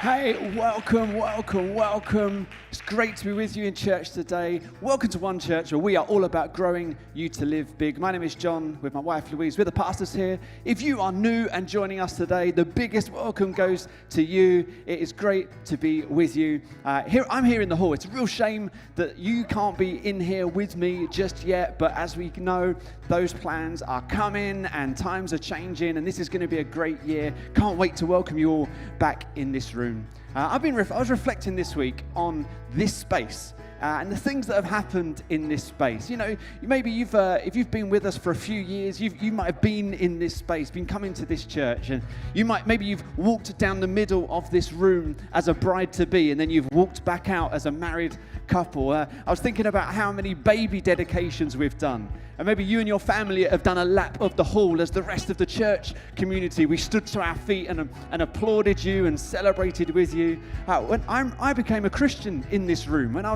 Hey, welcome. It's great to be with you in church today. Welcome to One Church, where we are all about growing you to live big. My name is John, with my wife Louise. We're the pastors here. If you are new and joining us today, the biggest welcome goes to you. It is great to be with you. I'm here in the hall. It's a real shame that you can't be in here with me just yet, but as we know, those plans are coming and times are changing, and this is going to be a great year. Can't wait to welcome you all back in this room. I was reflecting this week on this space and the things that have happened in this space. You know, maybe if you've been with us for a few years, you might have been in this space, been coming to this church, and maybe you've walked down the middle of this room as a bride-to-be, and then you've walked back out as a married couple. I was thinking about how many baby dedications we've done. And maybe you and your family have done a lap of the hall as the rest of the church community. We stood to our feet and applauded you and celebrated with you. When I became a Christian in this room, when I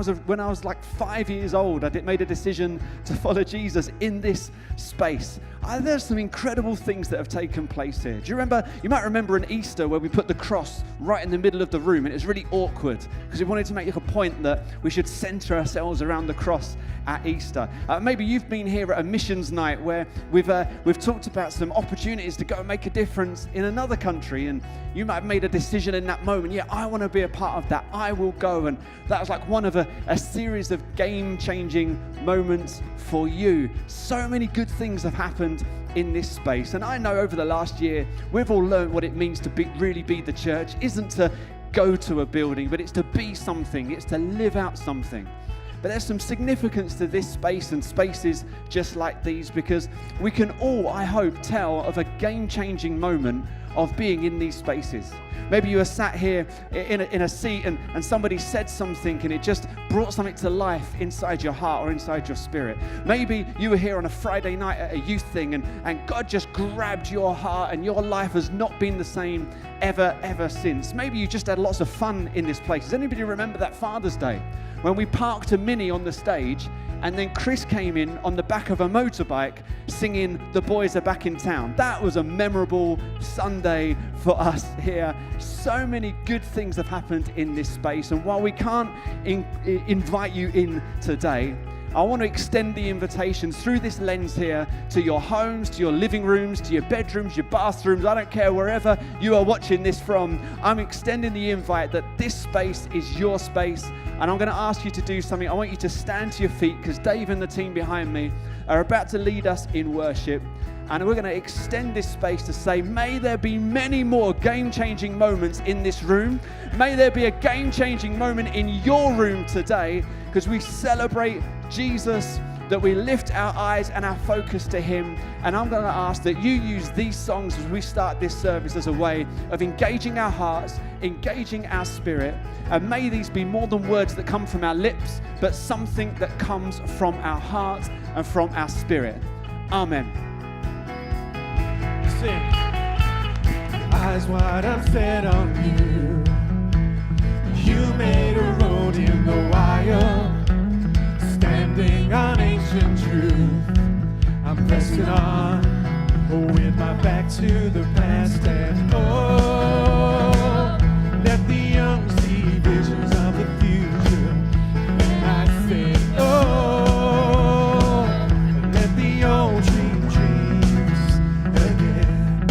was like 5 years old, I made a decision to follow Jesus in this space. There's some incredible things that have taken place here. Do you remember? You might remember an Easter where we put the cross right in the middle of the room, and it was really awkward because we wanted to make a point that we should center ourselves around the cross at Easter. Maybe you've been here at a missions night where we've talked about some opportunities to go and make a difference in another country, and you might have made a decision in that moment. Yeah, I want to be a part of that. I will go. And that was like one of a series of game-changing moments for you. So many good things have happened in this space, and I know over the last year we've all learned what it means to really be the church. Isn't to go to a building, but it's to be something. It's to live out something. But there's some significance to this space and spaces just like these, because we can all, I hope, tell of a game-changing moment of being in these spaces. Maybe you were sat here in a seat and somebody said something and it just brought something to life inside your heart or inside your spirit. Maybe you were here on a Friday night at a youth thing and God just grabbed your heart and your life has not been the same ever since. Maybe you just had lots of fun in this place. Does anybody remember that Father's Day when we parked a Mini on the stage and then Chris came in on the back of a motorbike singing "The Boys Are Back in Town"? That was a memorable Sunday for us here. So many good things have happened in this space, and while we can't invite you in today, I want to extend the invitation through this lens here to your homes, to your living rooms, to your bedrooms, your bathrooms. I don't care wherever you are watching this from. I'm extending the invite that this space is your space, and I'm going to ask you to do something. I want you to stand to your feet because Dave and the team behind me are about to lead us in worship. And we're going to extend this space to say, may there be many more game-changing moments in this room. May there be a game-changing moment in your room today, because we celebrate Jesus, that we lift our eyes and our focus to Him. And I'm going to ask that you use these songs as we start this service as a way of engaging our hearts, engaging our spirit. And may these be more than words that come from our lips, but something that comes from our heart and from our spirit. Amen. Sing. Eyes wide, I'm fed on you. You made a road in the wild, standing on ancient truth. I'm pressing on with my back to the past, and let the young see visions of the future. And I say, let the old dream dreams again.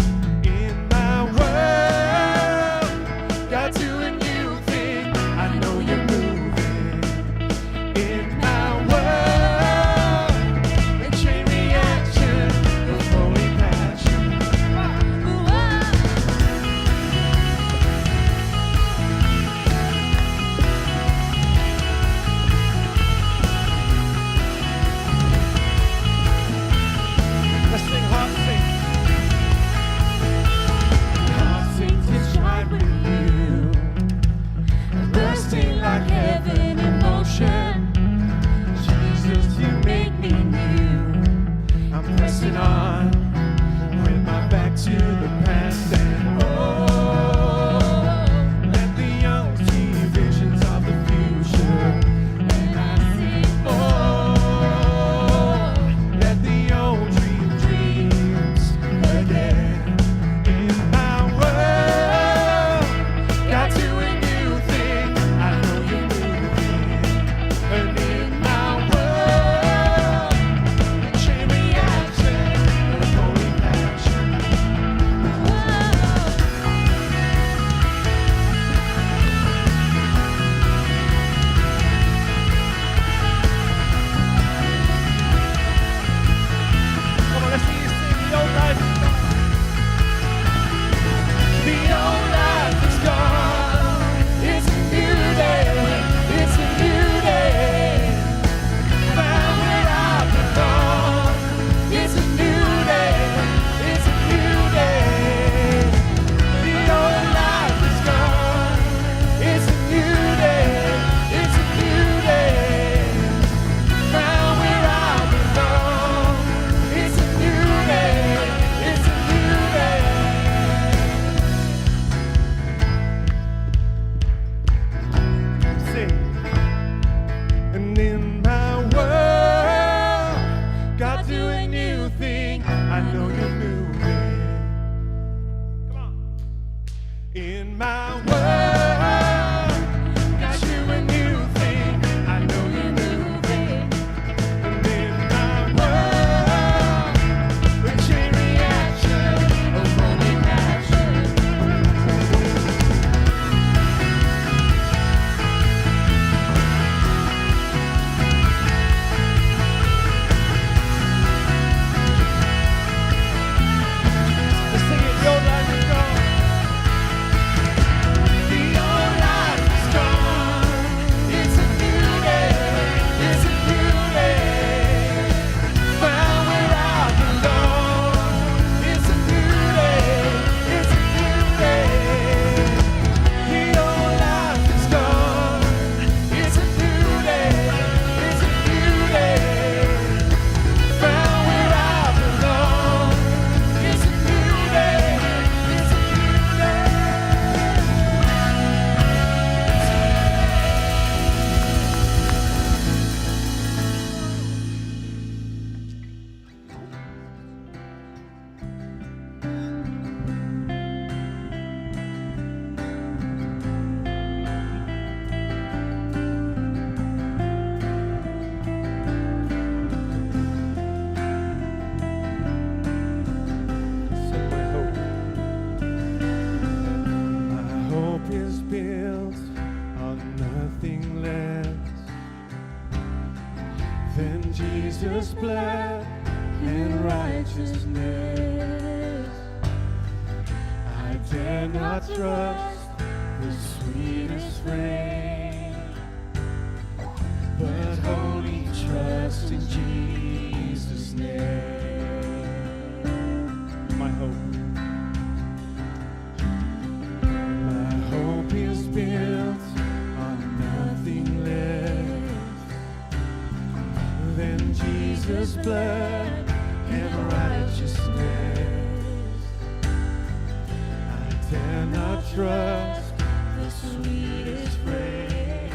In my world, God's doing new thing. I know you're moving. In my world, a chain reaction of holy passion. than Jesus' blood and righteousness. I dare not trust the sweetest frame, but only trust in Jesus' name. My hope. My hope is built on nothing less than Jesus' blood and righteousness. I dare not trust the sweetest frame,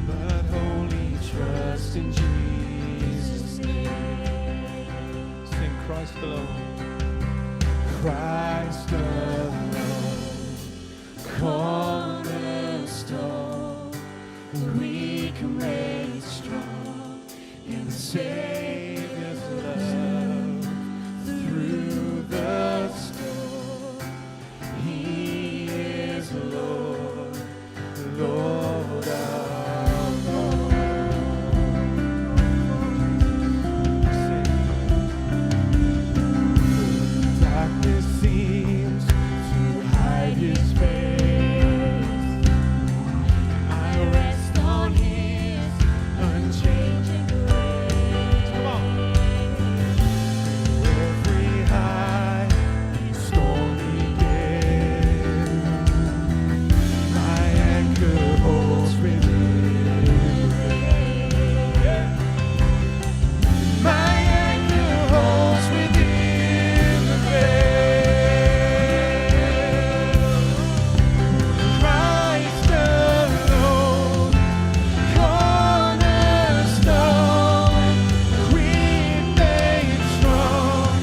but only trust in Jesus' name. Sing Christ alone. Christ alone, cornerstone, we can rest strong in the Savior's love through the storm. He is Lord, Lord of all. Darkness seems to hide His face. I rest on His unchanging grace. Come on. Every high and stormy gale, my anchor holds within grace. Yeah. My anchor holds within the veil. Christ alone, cornerstone, we made strong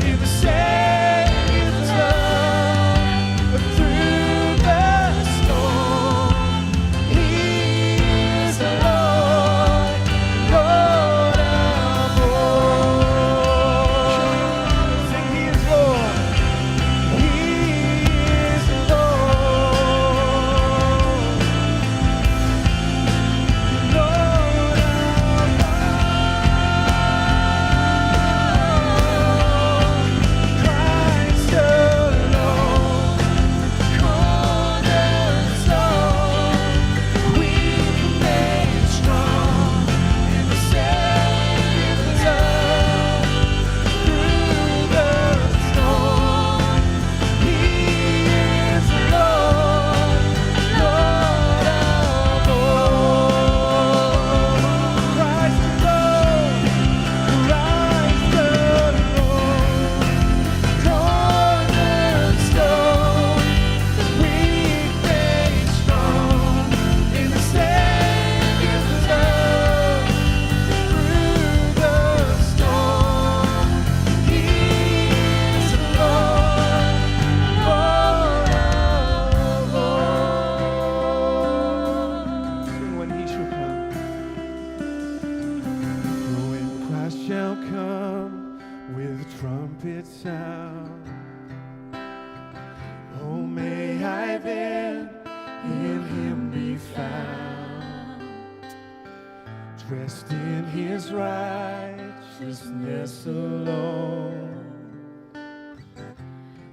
in the Savior's love through the storm. He is the Lord, Lord of all. Sing, He is Lord. He is Lord, Lord of all. Christ alone, cornerstone, we can make strong in the Savior's love through the storm. He is Lord, Lord of all. Christ alone, Christ alone, cornerstone, we made strong in the Savior's love through the storm. He is Lord, Lord of all. Sing when He shall come. When Christ shall come with trumpet sound, oh, may I then in Him be found, dressed in His righteousness alone,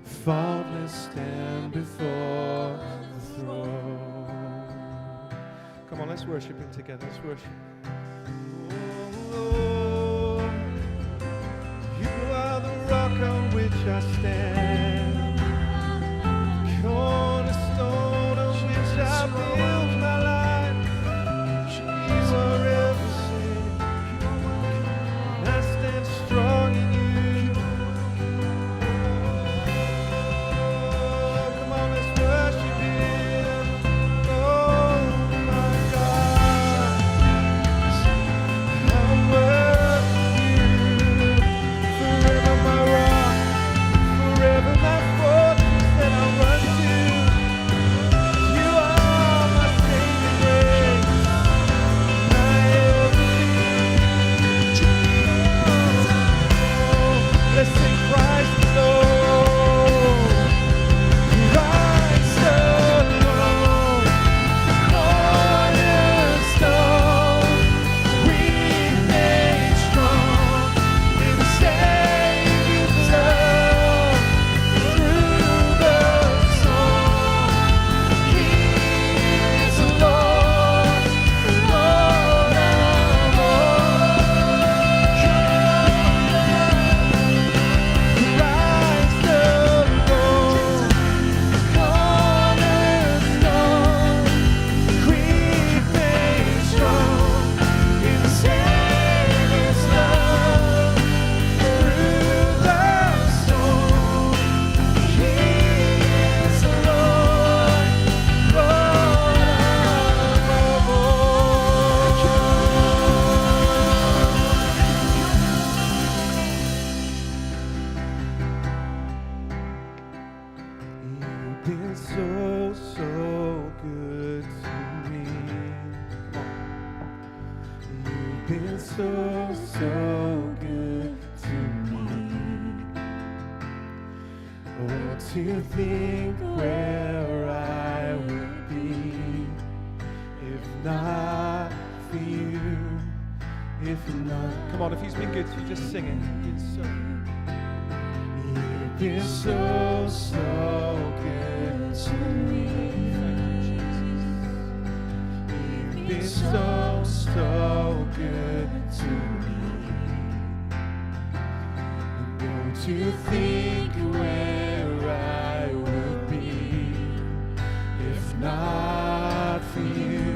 faultless stand before the throne. Come on, let's worship Him together. Let's worship. Oh, You are the rock on which I stand, cornerstone on which I build my life. You are everything. I stand strong in You. Oh, come on, let's worship Him. Oh my God, I worship You, forever my rock, forever my You've been so, so good to me. Oh, to think where I would be if not for you, if not. Come on, if he's been good to you, just sing it. You've been so, so good to me. Thank you, Jesus. You've been so, so good to me. And don't you think where I would be if not for you,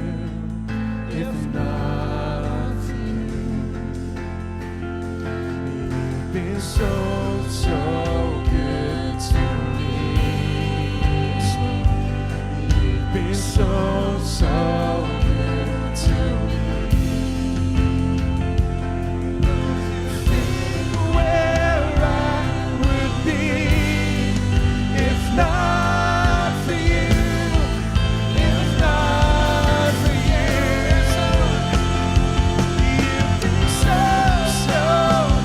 if not for you. You've been so, so good to me. You've been so, so good to me. Think where I would be if not for you, if not for you. You've been so, so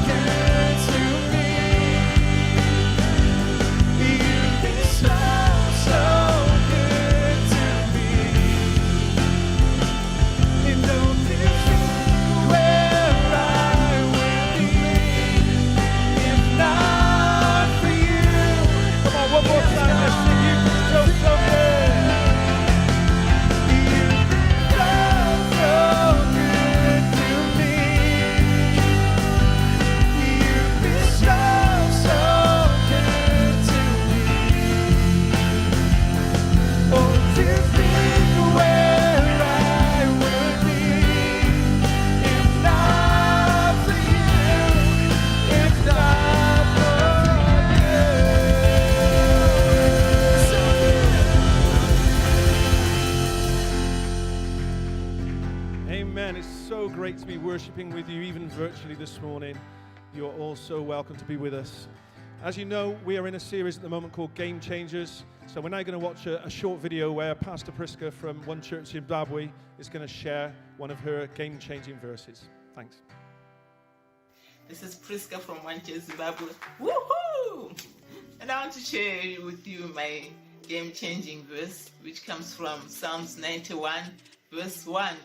good to me. You've been so, so good to me. And don't you think where I would be if not for you? Come on, one more time, let's sing. You've been so, so good. You've been so, so good to me. You've been so, so good to me. Oh, to think where I would be if not for you, if not for you. Amen. It's so great to be worshiping with you, even virtually this morning. You're all so welcome to be with us. As you know, we are in a series at the moment called Game Changers. So we're now going to watch a short video where Pastor Priska from One Church in Zimbabwe is going to share one of her game-changing verses. Thanks. This is Priska from One Church Zimbabwe. Woohoo! And I want to share with you my game-changing verse, which comes from Psalms 91, verse 1.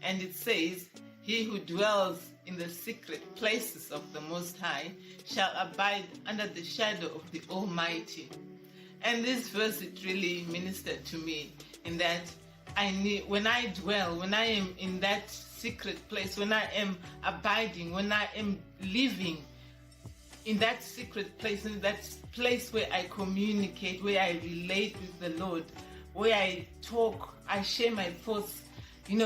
And it says, "He who dwells in the secret places of the Most High shall abide under the shadow of the Almighty." And this verse, it really ministered to me in that when I dwell, when I am in that secret place, when I am abiding, when I am living in that secret place, in that place where I communicate, where I relate with the Lord, where I talk, I share my thoughts, we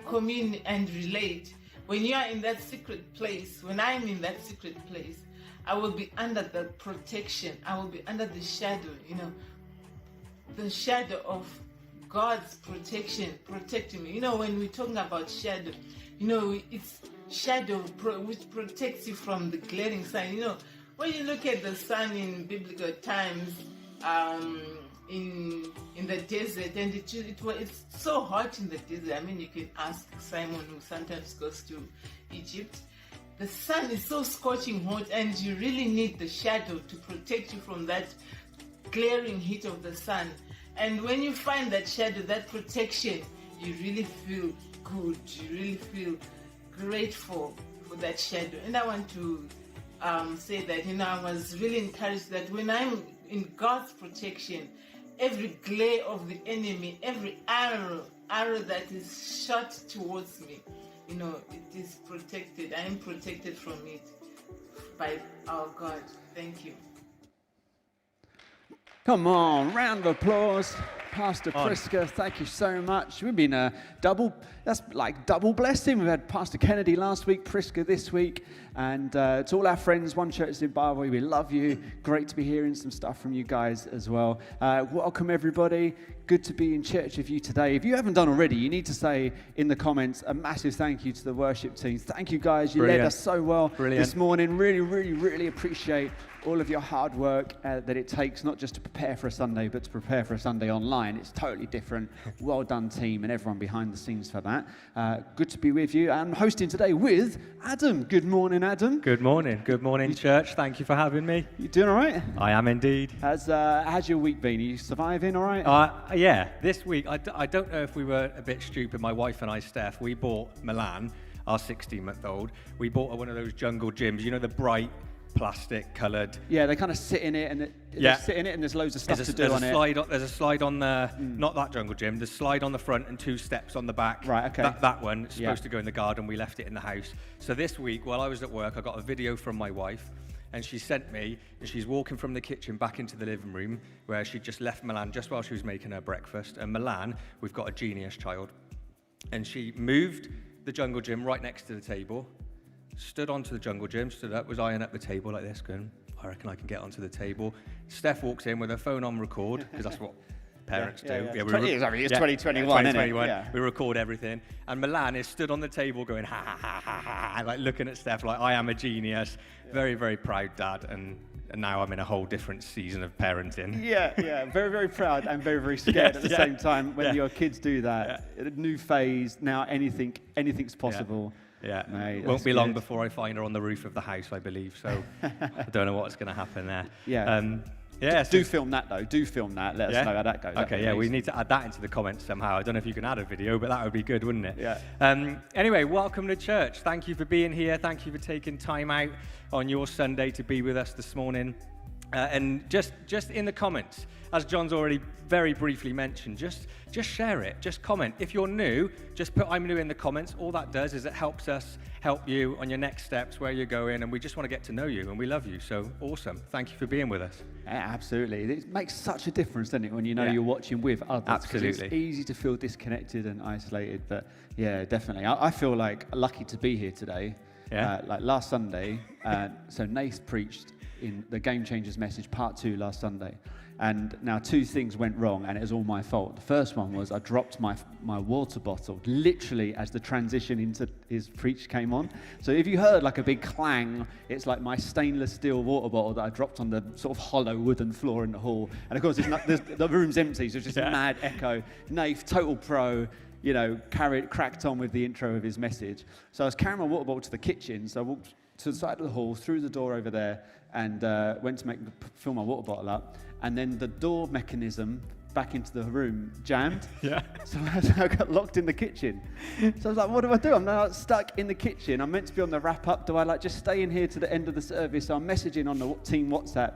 commune and relate. When you are in that secret place, when I'm in that secret place, I will be under the protection. I will be under the shadow, the shadow of God's protection, protecting me. When we're talking about shadow, it's shadow which protects you from the glaring sun. When you look at the sun in biblical times, in the desert, and it's so hot in the desert. I mean, you can ask Simon, who sometimes goes to Egypt. The sun is so scorching hot, and you really need the shadow to protect you from that glaring heat of the sun. And when you find that shadow, that protection, you really feel good. You really feel grateful for that shadow. And I want to say that, I was really encouraged that when I'm in God's protection, every glare of the enemy, every arrow that is shot towards me, it is protected. I am protected from it by our God. Thank you. Come on, round of applause. Pastor Priska, thank you so much. We've been that's like double blessing. We've had Pastor Kennedy last week, Priska this week, and to all our friends, One Church Zimbabwe, we love you. Great to be hearing some stuff from you guys as well. Welcome everybody. good to be in church with you today. If you haven't done already, you need to say in the comments a massive thank you to the worship team. Thank you, guys. You led us so well this morning. Really, really, really appreciate all of your hard work that it takes, not just to prepare for a Sunday, but to prepare for a Sunday online. It's totally different. Well done, team, and everyone behind the scenes for that. Good to be with you. I'm hosting today with Adam. Good morning, Adam. Good morning. Good morning, church. Thank you for having me. You doing all right? I am indeed. How's your week been? Are you surviving all right? Yeah, this week, I don't know if we were a bit stupid. My wife and I, Steph, we bought Milan, our 16-month-old. We bought her one of those jungle gyms, you know, the bright, plastic coloured. Yeah, they kind of sit in it, and they sit in it, and there's loads of stuff to do on it. There's a slide on the, not that jungle gym, there's a slide on the front and 2 steps on the back. Right, okay. That one is supposed to go in the garden. We left it in the house. So this week, while I was at work, I got a video from my wife, and she sent me, and she's walking from the kitchen back into the living room, where she just left Milan just while she was making her breakfast. And Milan, we've got a genius child, and she moved the jungle gym right next to the table, stood onto the jungle gym, stood up, was eyeing up the table like this, going, I reckon I can get onto the table. Steph walks in with her phone on record, because that's what parents do. It's 2021, isn't it? Yeah. We record everything. And Milan is stood on the table going, ha, ha, ha, ha, ha, like looking at Steph like, I am a genius. Very, very proud dad. And now I'm in a whole different season of parenting. Yeah. Very, very proud and very, very scared at the same time when your kids do that. A new phase, now anything's possible. Yeah, mate, won't be long before I find her on the roof of the house, I believe. So I don't know what's going to happen there. Do film that though. Do film that. Let us know how that goes. Okay, we need to add that into the comments somehow. I don't know if you can add a video, but that would be good, wouldn't it? Yeah. Anyway, welcome to church. Thank you for being here. Thank you for taking time out on your Sunday to be with us this morning. And just in the comments, as John's already very briefly mentioned, just share it, just comment. If you're new, just put I'm new in the comments. All that does is it helps us help you on your next steps, where you're going, and we just want to get to know you, and we love you. So awesome. Thank you for being with us. Yeah, absolutely. It makes such a difference, doesn't it, when you know you're watching with others. Absolutely. It's easy to feel disconnected and isolated, but yeah, definitely. I feel like lucky to be here today. Yeah. Like last Sunday, so Nath preached in the Game Changers message part 2 last Sunday. And now 2 things went wrong, and it was all my fault. The first one was I dropped my water bottle literally as the transition into his preach came on. So if you heard like a big clang, it's like my stainless steel water bottle that I dropped on the sort of hollow wooden floor in the hall. And of course, the room's empty, so it's just a mad echo. Nath, total pro, cracked on with the intro of his message. So I was carrying my water bottle to the kitchen, so I walked to the side of the hall, through the door over there, and went to fill my water bottle up. And then the door mechanism back into the room jammed. Yeah. So I got locked in the kitchen. So I was like, what do? I'm now stuck in the kitchen. I'm meant to be on the wrap-up. Do I just stay in here to the end of the service? So I'm messaging on the team WhatsApp,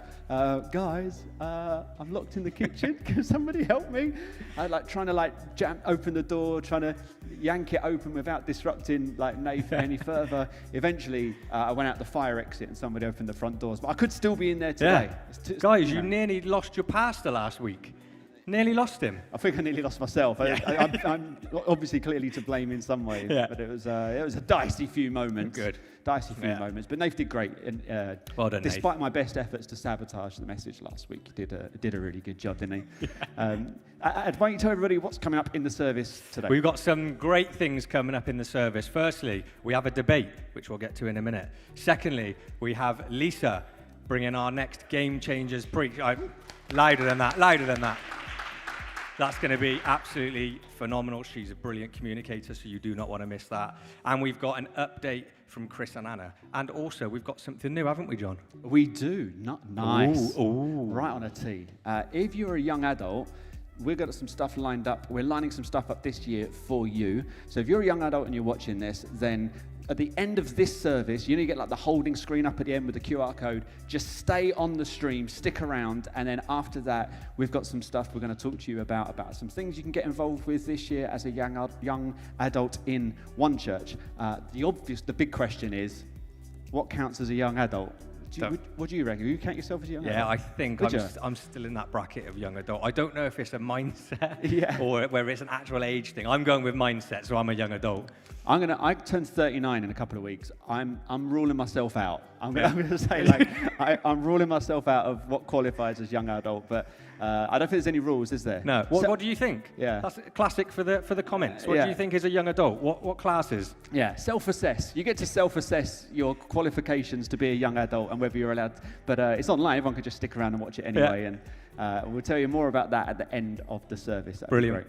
guys, I'm locked in the kitchen. Can somebody help me? I trying to open the door, trying to yank it open without disrupting Nath any further. Eventually, I went out the fire exit and somebody opened the front doors. But I could still be in there today. Yeah. Guys, you nearly lost your pastor last week. Nearly lost him. I think I nearly lost myself. I'm obviously clearly to blame in some ways, but it was a dicey few moments. Good. Dicey few moments. But Nath did great. And, well done, despite my best efforts to sabotage the message last week, he did a really good job, didn't he? Why don't you tell everybody what's coming up in the service today? We've got some great things coming up in the service. Firstly, we have a debate, which we'll get to in a minute. Secondly, we have Lisa bringing our next Game Changers preach. Louder than that. That's going to be absolutely phenomenal. She's a brilliant communicator, so you do not want to miss that. And we've got an update from Chris and Anna. And also, we've got something new, haven't we, John? We do. Nice. Ooh. Right on a tee. If you're a young adult, we've got some stuff lined up. We're lining some stuff up this year for you. So if you're a young adult and you're watching this, then at the end of this service, you get the holding screen up at the end with the QR code. Just stay on the stream, stick around, and then after that, we've got some stuff we're going to talk to you about some things you can get involved with this year as a young adult in One Church. The big question is, what counts as a young adult? What do you reckon? You count yourself as a young adult? Yeah, I think I'm still in that bracket of young adult. I don't know if it's a mindset or whether it's an actual age thing. I'm going with mindset, so I'm a young adult. I turn 39 in a couple of weeks. I'm ruling myself out. I'm going to say, like, I'm ruling myself out of what qualifies as young adult, but I don't think there's any rules, is there? No. What do you think? Yeah. That's classic for the comments. What do you think is a young adult? What classes? Yeah, self-assess. You get to self-assess your qualifications to be a young adult and whether you're allowed. But it's online. Everyone can just stick around and watch it anyway. And we'll tell you more about that at the end of the service. That'd be great.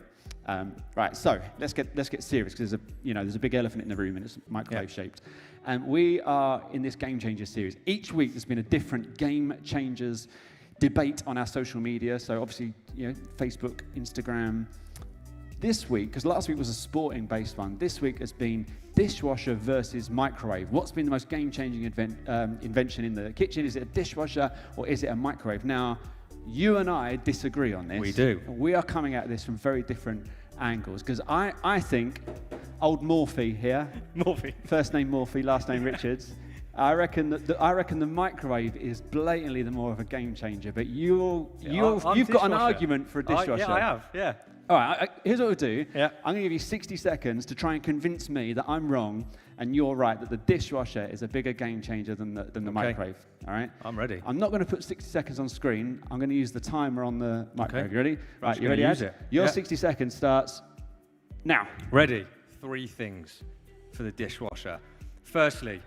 Right, so let's get serious, because there's a big elephant in the room and it's microwave shaped. And we are in this Game Changers series. Each week there's been a different Game Changers debate on our social media. So obviously, Facebook, Instagram. This week, because last week was a sporting based one, this week has been dishwasher versus microwave. What's been the most game-changing invention in the kitchen? Is it a dishwasher or is it a microwave? Now, you and I disagree on this. We do. We are coming at this from very different angles, because I think old Morphy here, first name Morphy, last name Richards, I reckon the microwave is blatantly the more of a game changer. But you've got an argument for a dishwasher. Yeah, I have. Yeah. All right, here's what we'll do. Yeah. I'm going to give you 60 seconds to try and convince me that I'm wrong and you're right, that the dishwasher is a bigger game changer than the microwave. All right? I'm ready. I'm not going to put 60 seconds on screen. I'm going to use the timer on the microwave. You ready? Right, you ready? Use it. Your 60 seconds starts now. Ready. 3 things for the dishwasher. Firstly,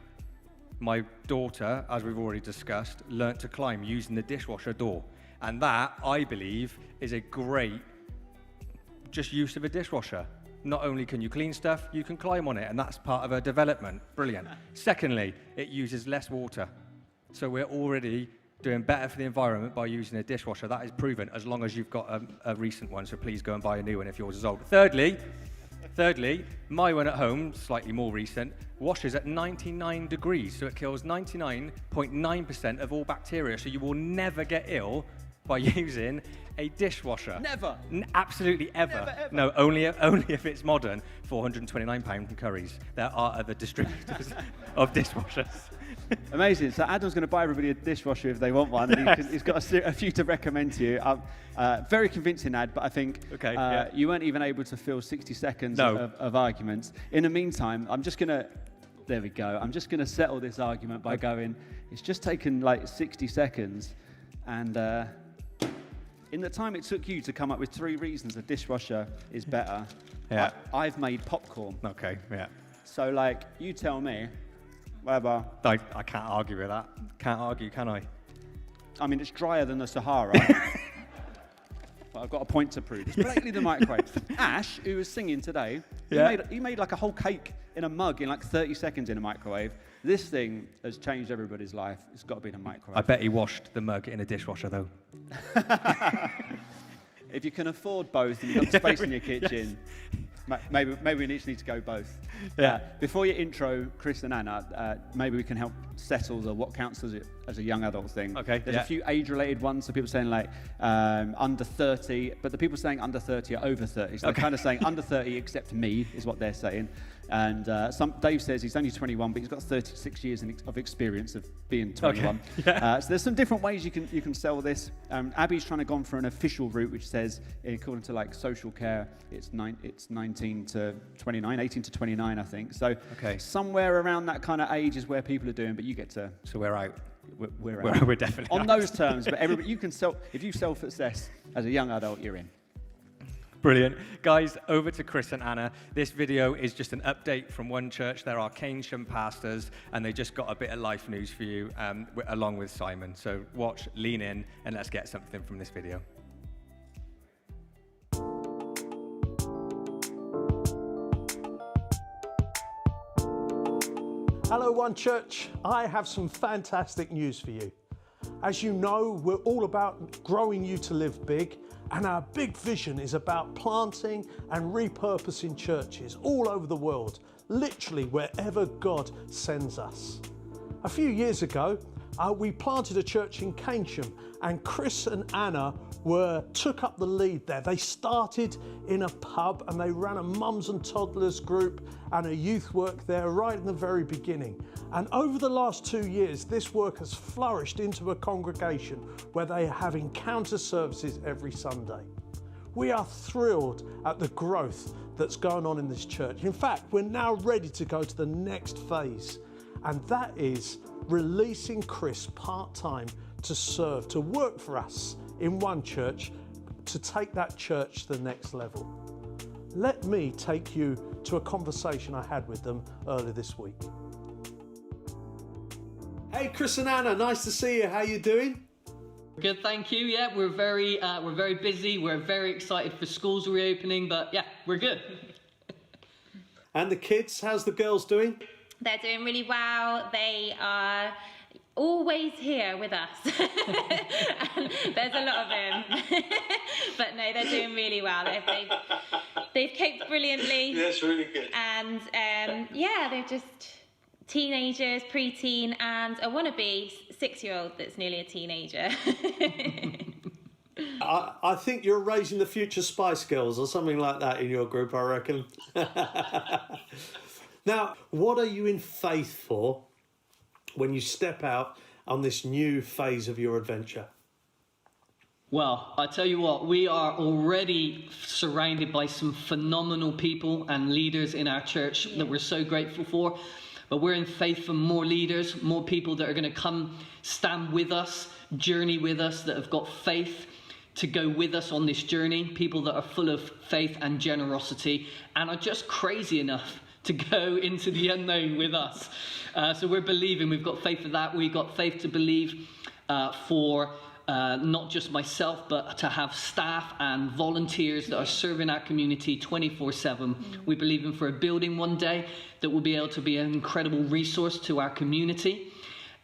my daughter, as we've already discussed, learnt to climb using the dishwasher door. And that, I believe, is a great just use of a dishwasher. Not only can you clean stuff, you can climb on it, and that's part of her development. Brilliant. Secondly, it uses less water. So we're already doing better for the environment by using a dishwasher. That is proven, as long as you've got a recent one, so please go and buy a new one if yours is old. Thirdly, my one at home, slightly more recent, washes at 99 degrees, so it kills 99.9% of all bacteria, so you will never get ill by using a dishwasher. Never. Absolutely ever. Never, ever. No, only if it's modern. £429 from Currys. There are other distributors of dishwashers. Amazing. So Adam's going to buy everybody a dishwasher if they want one. Yes. He's got a few to recommend to you. Very convincing ad, but I think you weren't even able to fill 60 seconds of arguments. In the meantime, I'm just going to settle this argument by going, it's just taken like 60 seconds. And in the time it took you to come up with 3 reasons a dishwasher is better, I've made popcorn. Okay, yeah. So, you tell me whether... I can't argue with that. Can't argue, can I? I mean, it's drier than the Sahara. But I've got a point to prove. It's blatantly the microwave. Ash, who was singing today, he made like a whole cake in a mug in like 30 seconds in a microwave. This thing has changed everybody's life. It's got to be in a microwave. I bet he washed the mug in a dishwasher, though. If you can afford both and you've got the space in your kitchen, maybe we need to go both. Yeah. Before your intro, Chris and Anna, maybe we can help settle what counts as a young adult thing. Okay. There's a few age-related ones, so people saying under 30, but the people saying under 30 are over 30. So they're kind of saying under 30 except me is what they're saying. And Dave says he's only 21, but he's got 36 years of experience of being 21. Okay. So there's some different ways you can sell this. Abby's trying to go for an official route, which says, according to social care, it's 19 to 29, 18 to 29, I think. So somewhere around that kind of age is where people are doing, but you get to... So we're out. We're out. We're definitely on out. those terms, but everybody, you can if you self-assess as a young adult, you're in. Brilliant. Guys, over to Chris and Anna. This video is just an update from one church. They're our Keynsham pastors, and they just got a bit of life news for you, along with Simon. So watch, lean in, and let's get something from this video. Hello, One Church. I have some fantastic news for you. As you know, we're all about growing you to live big, and our big vision is about planting and repurposing churches all over the world, literally wherever God sends us. A few years ago, we planted a church in Keynsham, and Chris and Anna took up the lead there. They started in a pub and they ran a mums and toddlers group and a youth work there right in the very beginning. And over the last 2 years, this work has flourished into a congregation where they have encounter services every Sunday. We are thrilled at the growth that's going on in this church. In fact, we're now ready to go to the next phase, and that is releasing Chris part-time to serve, to work for us in one church, to take that church to the next level. Let me take you to a conversation I had with them earlier this week. Hey, Chris and Anna, nice to see you. How you doing? Good, thank you. Yeah, we're very busy. We're very excited for schools reopening, but yeah, we're good. And the kids, how's the girls doing? They're doing really well. They are always here with us. And there's a lot of them. But no, they're doing really well. They've coped brilliantly. That's really good. And yeah, they're just teenagers, preteen, and a wannabe 6-year-old that's nearly a teenager. I think you're raising the future Spice Girls or something like that in your group, I reckon. Now, what are you in faith for when you step out on this new phase of your adventure? Well, I tell you what, we are already surrounded by some phenomenal people and leaders in our church that we're so grateful for. But we're in faith for more leaders, more people that are going to come stand with us, journey with us, that have got faith to go with us on this journey, people that are full of faith and generosity and are just crazy enough to go into the unknown with us. So we're believing, we've got faith for that. We've got faith to believe for not just myself, but to have staff and volunteers that are serving our community 24/7. We believe in for a building one day that will be able to be an incredible resource to our community.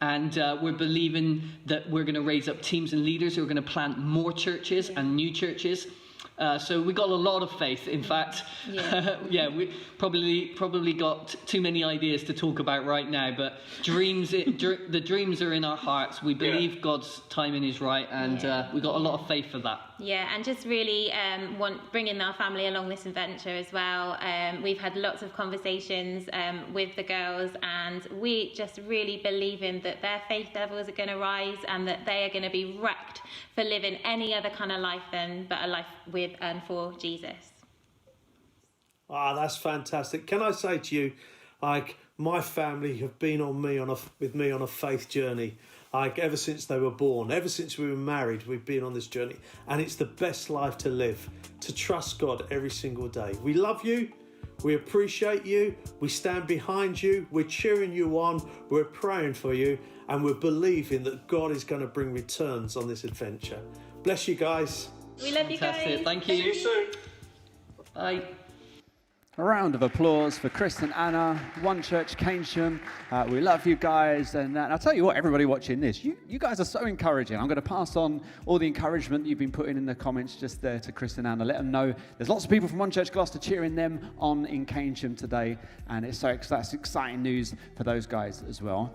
And we're believing that we're going to raise up teams and leaders who are going to plant more churches and new churches. So we got a lot of faith. In fact, yeah, we probably got too many ideas to talk about right now. But the dreams are in our hearts. We believe God's timing is right, and we got a lot of faith for that. Yeah, and just really bringing our family along this adventure as well. We've had lots of conversations with the girls, and we just really believe in that their faith levels are going to rise and that they are going to be wrecked for living any other kind of life but a life with and for Jesus. Ah, that's fantastic. Can I say to you, like, my family have been with me on a faith journey. Like, ever since they were born, ever since we were married, we've been on this journey. And it's the best life to live, to trust God every single day. We love you. We appreciate you. We stand behind you. We're cheering you on. We're praying for you. And we're believing that God is going to bring returns on this adventure. Bless you guys. We love you guys. Fantastic. Thank you. See you soon. Bye. A round of applause for Chris and Anna, One Church Keynsham. We love you guys. And I'll tell you what, everybody watching this, you guys are so encouraging. I'm going to pass on all the encouragement you've been putting in the comments just there to Chris and Anna. Let them know there's lots of people from One Church Gloucester cheering them on in Keynsham today. And that's exciting news for those guys as well.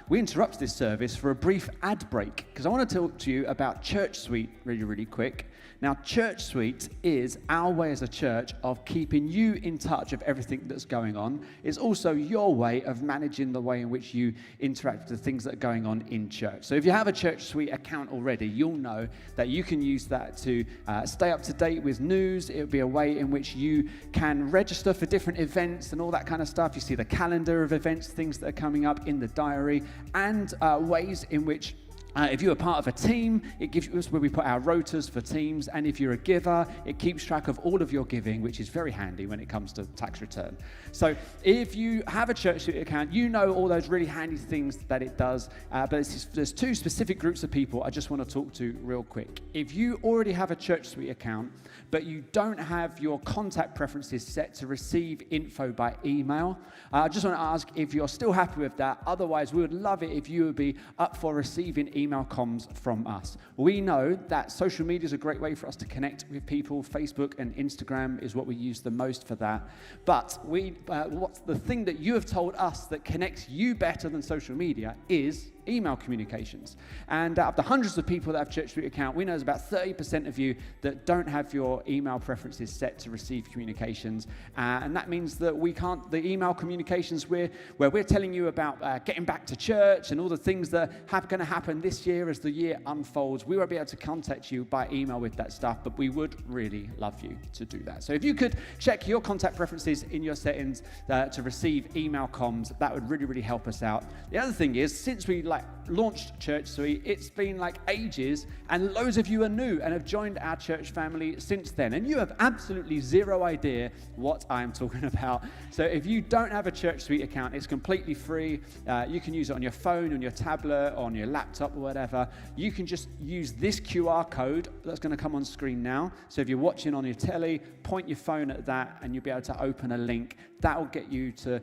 We interrupt this service for a brief ad break because I want to talk to you about Church Suite really, really quick. Now, Church Suite is our way as a church of keeping you in touch of everything that's going on. It's also your way of managing the way in which you interact with the things that are going on in church. So if you have a Church Suite account already, you'll know that you can use that to stay up to date with news. It'll be a way in which you can register for different events and all that kind of stuff. You see the calendar of events, things that are coming up in the diary, and ways in which if you're a part of a team, it gives us where we put our rotas for teams, and if you're a giver, it keeps track of all of your giving, which is very handy when it comes to tax return. So if you have a Church Suite account, you know all those really handy things that it does, but there's two specific groups of people I just want to talk to real quick. If you already have a Church Suite account, but you don't have your contact preferences set to receive info by email, I just want to ask if you're still happy with that. Otherwise, we would love it if you would be up for receiving email comms from us. We know that social media is a great way for us to connect with people. Facebook and Instagram is what we use the most for that. But what's the thing that you have told us that connects you better than social media is email communications. And out of the hundreds of people that have Church Street account, we know there's about 30% of you that don't have your email preferences set to receive communications. And that means that we can't, the email communications where we're telling you about getting back to church and all the things that are going to happen this year as the year unfolds, we won't be able to contact you by email with that stuff, but we would really love you to do that. So if you could check your contact preferences in your settings to receive email comms, that would really, really help us out. The other thing is, since we launched Church Suite, it's been ages, and loads of you are new and have joined our church family since then, and you have absolutely zero idea what I'm talking about. So if you don't have a Church Suite account, it's completely free. You can use it on your phone, on your tablet, on your laptop or whatever. You can just use this QR code that's going to come on screen now. So if you're watching on your telly, point your phone at that and you'll be able to open a link. That will get you to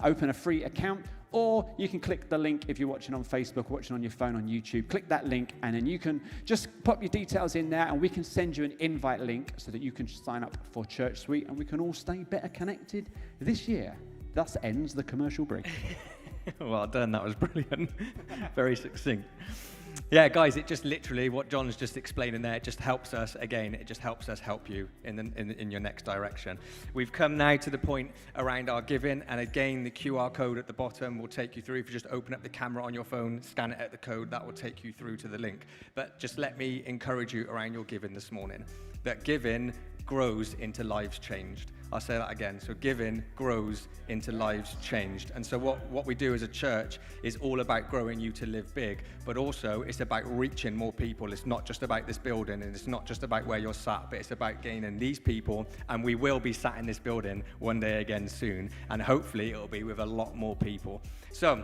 open a free account. Or you can click the link if you're watching on Facebook, watching on your phone on YouTube. Click that link and then you can just pop your details in there and we can send you an invite link so that you can sign up for Church Suite and we can all stay better connected this year. Thus ends the commercial break. Well done, that was brilliant. Very succinct. Yeah, guys, it just literally, what John's just explaining there, it just helps us, again, it just helps us help you in your next direction. We've come now to the point around our giving, and again, the QR code at the bottom will take you through. If you just open up the camera on your phone, scan it at the code, that will take you through to the link. But just let me encourage you around your giving this morning, that giving grows into lives changed. I'll say that again. So giving grows into lives changed. And so what we do as a church is all about growing you to live big, but also it's about reaching more people. It's not just about this building, and it's not just about where you're sat, but it's about gaining these people. And we will be sat in this building one day again soon. And hopefully it'll be with a lot more people. So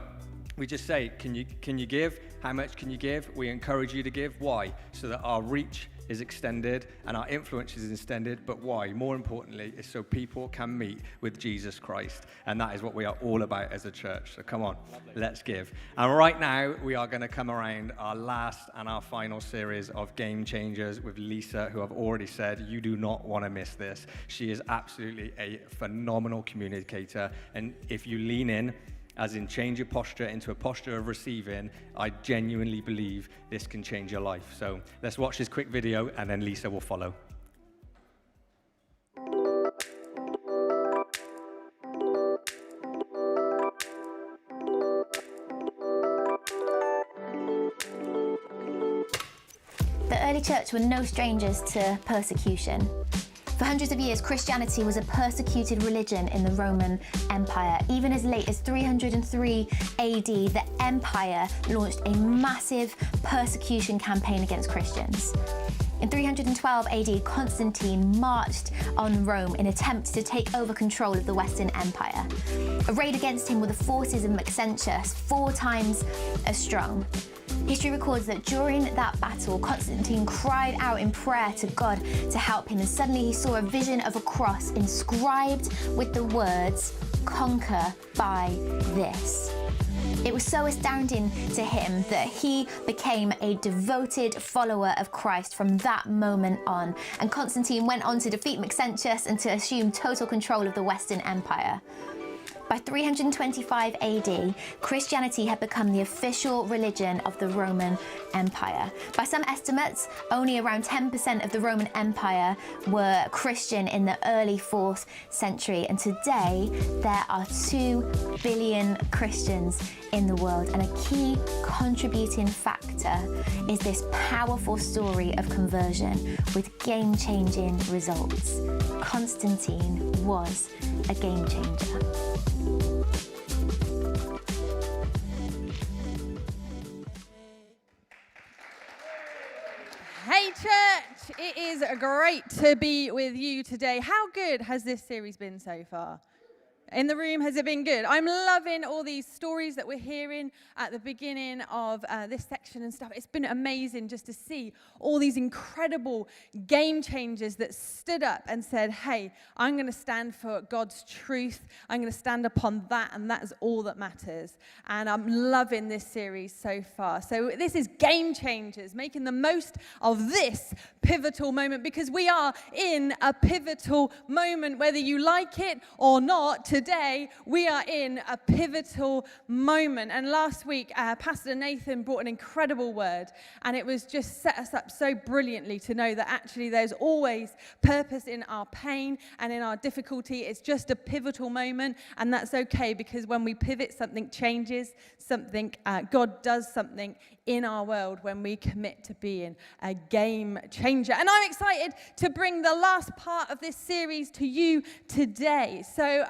we just say, can you give? How much can you give? We encourage you to give. Why? So that our reach is extended and our influence is extended, but why? More importantly, is so people can meet with Jesus Christ, and that is what we are all about as a church. So come on, let's give. And right now, we are going to come around our last and our final series of Game Changers with Lisa, who I've already said, you do not want to miss this. She is absolutely a phenomenal communicator, and if you lean in, as in change your posture into a posture of receiving, I genuinely believe this can change your life. So let's watch this quick video and then Lisa will follow. The early church were no strangers to persecution. For hundreds of years, Christianity was a persecuted religion in the Roman Empire. Even as late as 303 AD, the empire launched a massive persecution campaign against Christians. In 312 AD, Constantine marched on Rome in an attempt to take over control of the Western Empire. Arrayed against him were the forces of Maxentius, 4 times as strong. History records that during that battle, Constantine cried out in prayer to God to help him, and suddenly he saw a vision of a cross inscribed with the words, "Conquer by this." It was so astounding to him that he became a devoted follower of Christ from that moment on, and Constantine went on to defeat Maxentius and to assume total control of the Western Empire. By 325 AD, Christianity had become the official religion of the Roman Empire. By some estimates, only around 10% of the Roman Empire were Christian in the early 4th century, and today there are 2 billion Christians in the world, and a key contributing factor is this powerful story of conversion with game-changing results. Constantine was a game changer. Hey church, it is great to be with you today. How good has this series been so far? In the room, has it been good? I'm loving all these stories that we're hearing at the beginning of this section and stuff. It's been amazing just to see all these incredible game changers that stood up and said, hey, I'm going to stand for God's truth. I'm going to stand upon that, and that is all that matters. And I'm loving this series so far. So this is Game Changers, making the most of this pivotal moment, because we are in a pivotal moment, whether you like it or not. today we are in a pivotal moment. And last week, Pastor Nathan brought an incredible word, and it was just set us up so brilliantly to know that actually there's always purpose in our pain and in our difficulty. It's just a pivotal moment, and that's okay, because when we pivot, something changes, God does something in our world when we commit to being a game changer. And I'm excited to bring the last part of this series to you today. So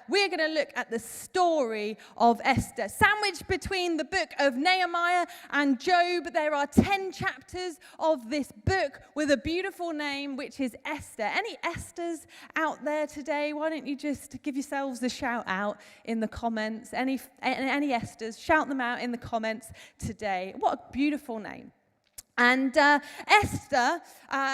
we're going to look at the story of Esther. Sandwiched between the book of Nehemiah and Job, there are 10 chapters of this book with a beautiful name, which is Esther. Any Esthers out there today? Why don't you just give yourselves a shout out in the comments? Any Esthers, shout them out in the comments today. What a beautiful name. And Esther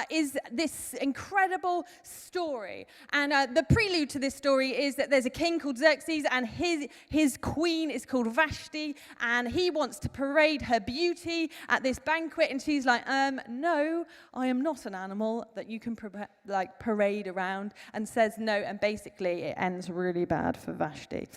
is this incredible story. And the prelude to this story is that there's a king called Xerxes, and his queen is called Vashti, and he wants to parade her beauty at this banquet. And she's like, no, I am not an animal that you can parade around, and says no. And basically it ends really bad for Vashti.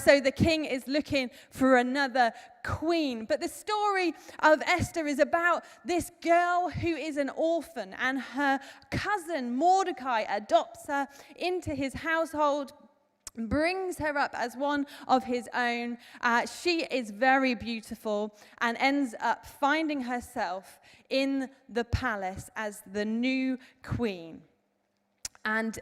So the king is looking for another queen. But the story of Esther is about this girl who is an orphan, and her cousin Mordecai adopts her into his household, brings her up as one of his own. She is very beautiful and ends up finding herself in the palace as the new queen. And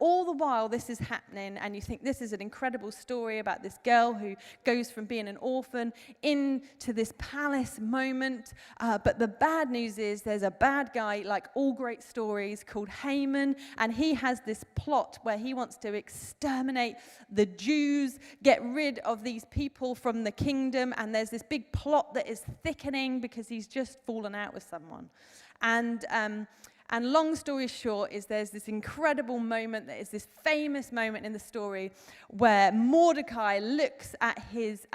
all the while this is happening, and you think this is an incredible story about this girl who goes from being an orphan into this palace moment. But the bad news is there's a bad guy, like all great stories, called Haman, and he has this plot where he wants to exterminate the Jews, get rid of these people from the kingdom, and there's this big plot that is thickening because he's just fallen out with someone. And long story short is there's this incredible moment, that is this famous moment in the story where Mordecai looks at his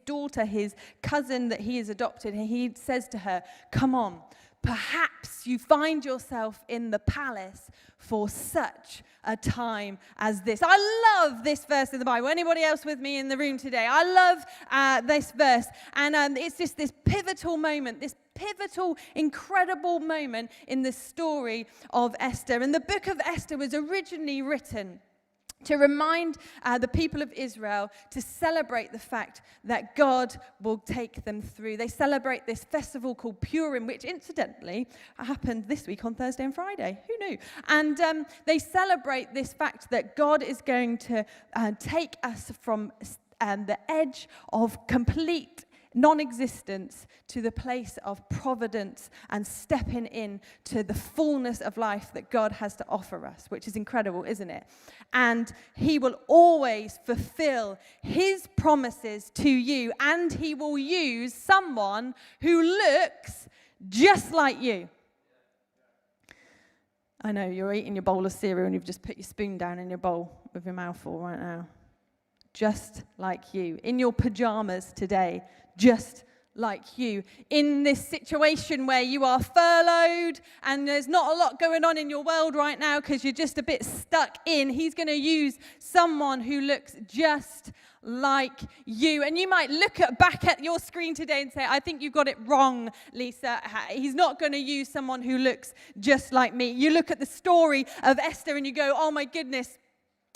daughter, his cousin that he has adopted, and he says to her, come on, perhaps you find yourself in the palace for such a time as this. I love this verse in the Bible. Anybody else with me in the room today? I love this verse. And it's just this pivotal moment, this pivotal, incredible moment in the story of Esther. And the book of Esther was originally written to remind the people of Israel to celebrate the fact that God will take them through. They celebrate this festival called Purim, which incidentally happened this week on Thursday and Friday. Who knew? And they celebrate this fact that God is going to take us from the edge of complete non-existence to the place of providence and stepping in to the fullness of life that God has to offer us, which is incredible, isn't it? And he will always fulfill his promises to you, and he will use someone who looks just like you. I know, you're eating your bowl of cereal and you've just put your spoon down in your bowl with your mouth full right now. Just like you. In your pajamas today, just like you. In this situation where you are furloughed and there's not a lot going on in your world right now because you're just a bit stuck in, he's going to use someone who looks just like you. And you might look back at your screen today and say, I think you got it wrong, Lisa. He's not going to use someone who looks just like me. You look at the story of Esther and you go, oh my goodness,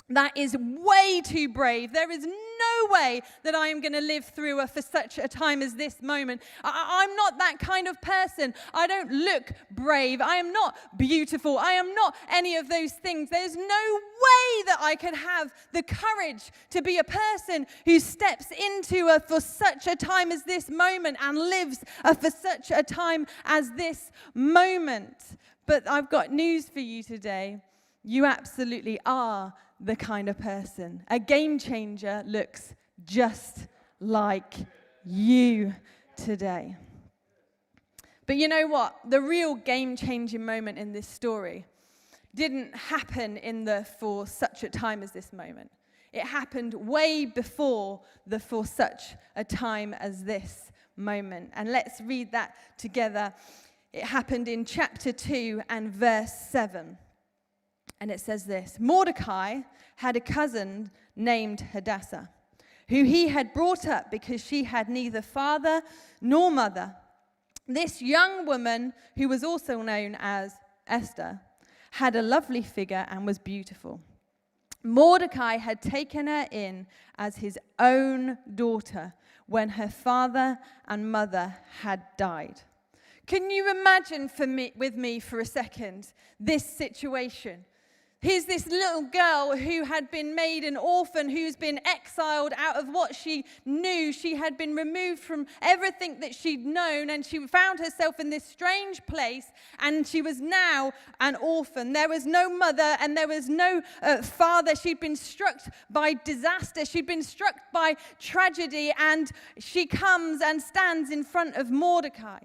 that is way too brave. There is no way that I am going to live through for such a time as this moment. I'm not that kind of person. I don't look brave. I am not beautiful. I am not any of those things. There's no way that I could have the courage to be a person who steps into for such a time as this moment and lives for such a time as this moment. But I've got news for you today. You absolutely are the kind of person. A game changer looks just like you today. But you know what? The real game-changing moment in this story didn't happen for such a time as this moment. It happened way before the for such a time as this moment. And let's read that together. It happened in chapter 2 and verse 7. And it says this: Mordecai had a cousin named Hadassah, who he had brought up because she had neither father nor mother. This young woman, who was also known as Esther, had a lovely figure and was beautiful. Mordecai had taken her in as his own daughter when her father and mother had died. Can you imagine with me for a second this situation? Here's this little girl who had been made an orphan, who's been exiled out of what she knew. She had been removed from everything that she'd known, and she found herself in this strange place, and she was now an orphan. There was no mother, and there was no father. She'd been struck by disaster. She'd been struck by tragedy, and she comes and stands in front of Mordecai.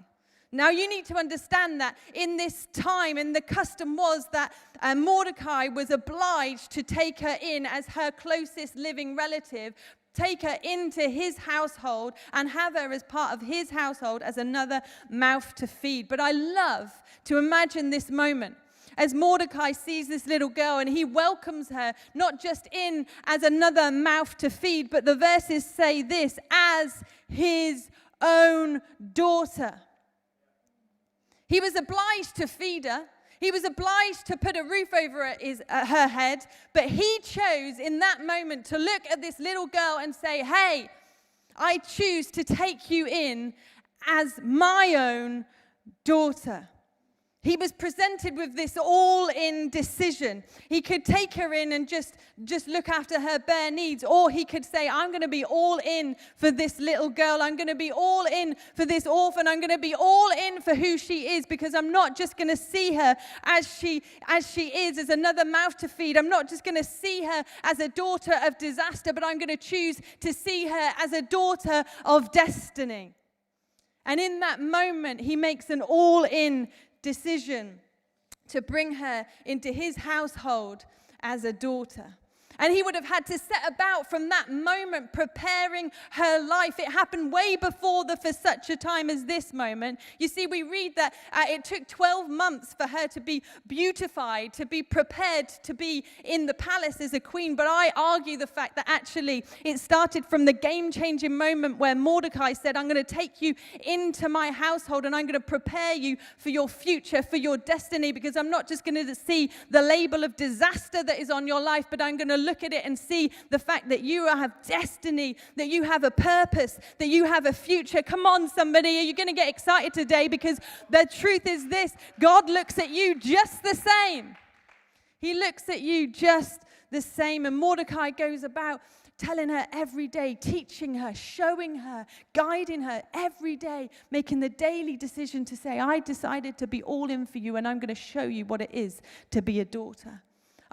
Now, you need to understand that in this time, and the custom was that Mordecai was obliged to take her in as her closest living relative, take her into his household, and have her as part of his household as another mouth to feed. But I love to imagine this moment as Mordecai sees this little girl, and he welcomes her not just in as another mouth to feed, but the verses say this: as his own daughter. He was obliged to feed her. He was obliged to put a roof over her head. But he chose in that moment to look at this little girl and say, hey, I choose to take you in as my own daughter. He was presented with this all-in decision. He could take her in and just look after her bare needs, or he could say, I'm going to be all in for this little girl. I'm going to be all in for this orphan. I'm going to be all in for who she is, because I'm not just going to see her as she is, as another mouth to feed. I'm not just going to see her as a daughter of disaster, but I'm going to choose to see her as a daughter of destiny. And in that moment, he makes an all-in decision to bring her into his household as a daughter. And he would have had to set about from that moment preparing her life. It happened way before for such a time as this moment. You see, we read that it took 12 months for her to be beautified, to be prepared to be in the palace as a queen. But I argue the fact that actually it started from the game-changing moment where Mordecai said, I'm going to take you into my household, and I'm going to prepare you for your future, for your destiny, because I'm not just going to see the label of disaster that is on your life, but I'm going to look at it and see the fact that you have destiny, that you have a purpose, that you have a future. Come on, somebody, are you going to get excited today? Because the truth is this: God looks at you just the same. He looks at you just the same. And Mordecai goes about telling her every day, teaching her, showing her, guiding her every day, making the daily decision to say, I decided to be all in for you, and I'm going to show you what it is to be a daughter.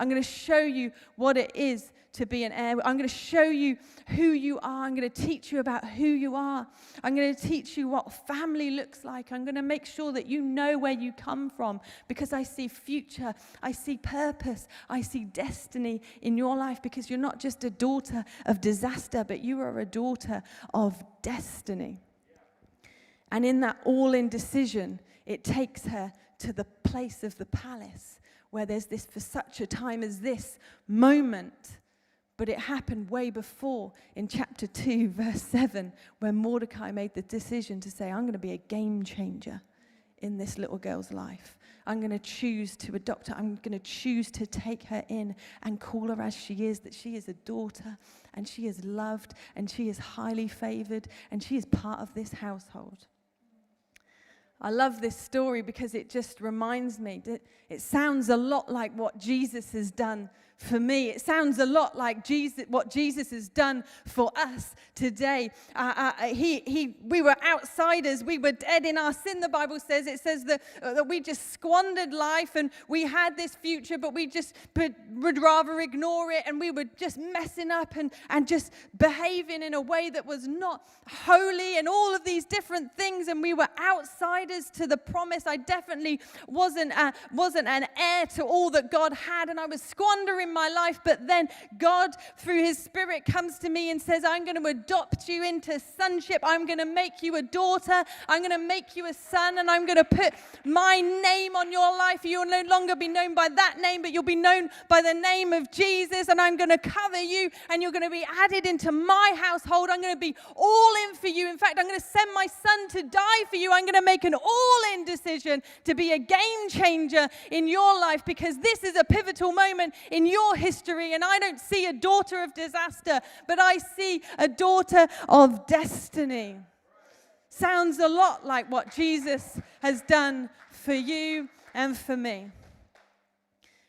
I'm going to show you what it is to be an heir. I'm going to show you who you are. I'm going to teach you about who you are. I'm going to teach you what family looks like. I'm going to make sure that you know where you come from, because I see future. I see purpose. I see destiny in your life, because you're not just a daughter of disaster, but you are a daughter of destiny. And in that all-in decision, it takes her to the place of the palace, where there's this for such a time as this moment. But it happened way before in chapter 2, verse 7, where Mordecai made the decision to say, I'm going to be a game changer in this little girl's life. I'm going to choose to adopt her. I'm going to choose to take her in and call her as she is, that she is a daughter, and she is loved, and she is highly favored, and she is part of this household. I love this story because it just reminds me that it sounds a lot like what Jesus has done for me. It sounds a lot like what Jesus has done for us today. We were outsiders. We were dead in our sin, the Bible says. It says that we just squandered life, and we had this future, but we just would rather ignore it, and we were just messing up and just behaving in a way that was not holy, and all of these different things, and we were outsiders to the promise. I definitely wasn't an heir to all that God had, and I was squandering in my life, but then God, through his Spirit, comes to me and says, I'm going to adopt you into sonship. I'm going to make you a daughter. I'm going to make you a son, and I'm going to put my name on your life. You'll no longer be known by that name, but you'll be known by the name of Jesus, and I'm going to cover you, and you're going to be added into my household. I'm going to be all in for you. In fact, I'm going to send my son to die for you. I'm going to make an all-in decision to be a game changer in your life, because this is a pivotal moment in your history, and I don't see a daughter of disaster, but I see a daughter of destiny. Sounds a lot like what Jesus has done for you and for me.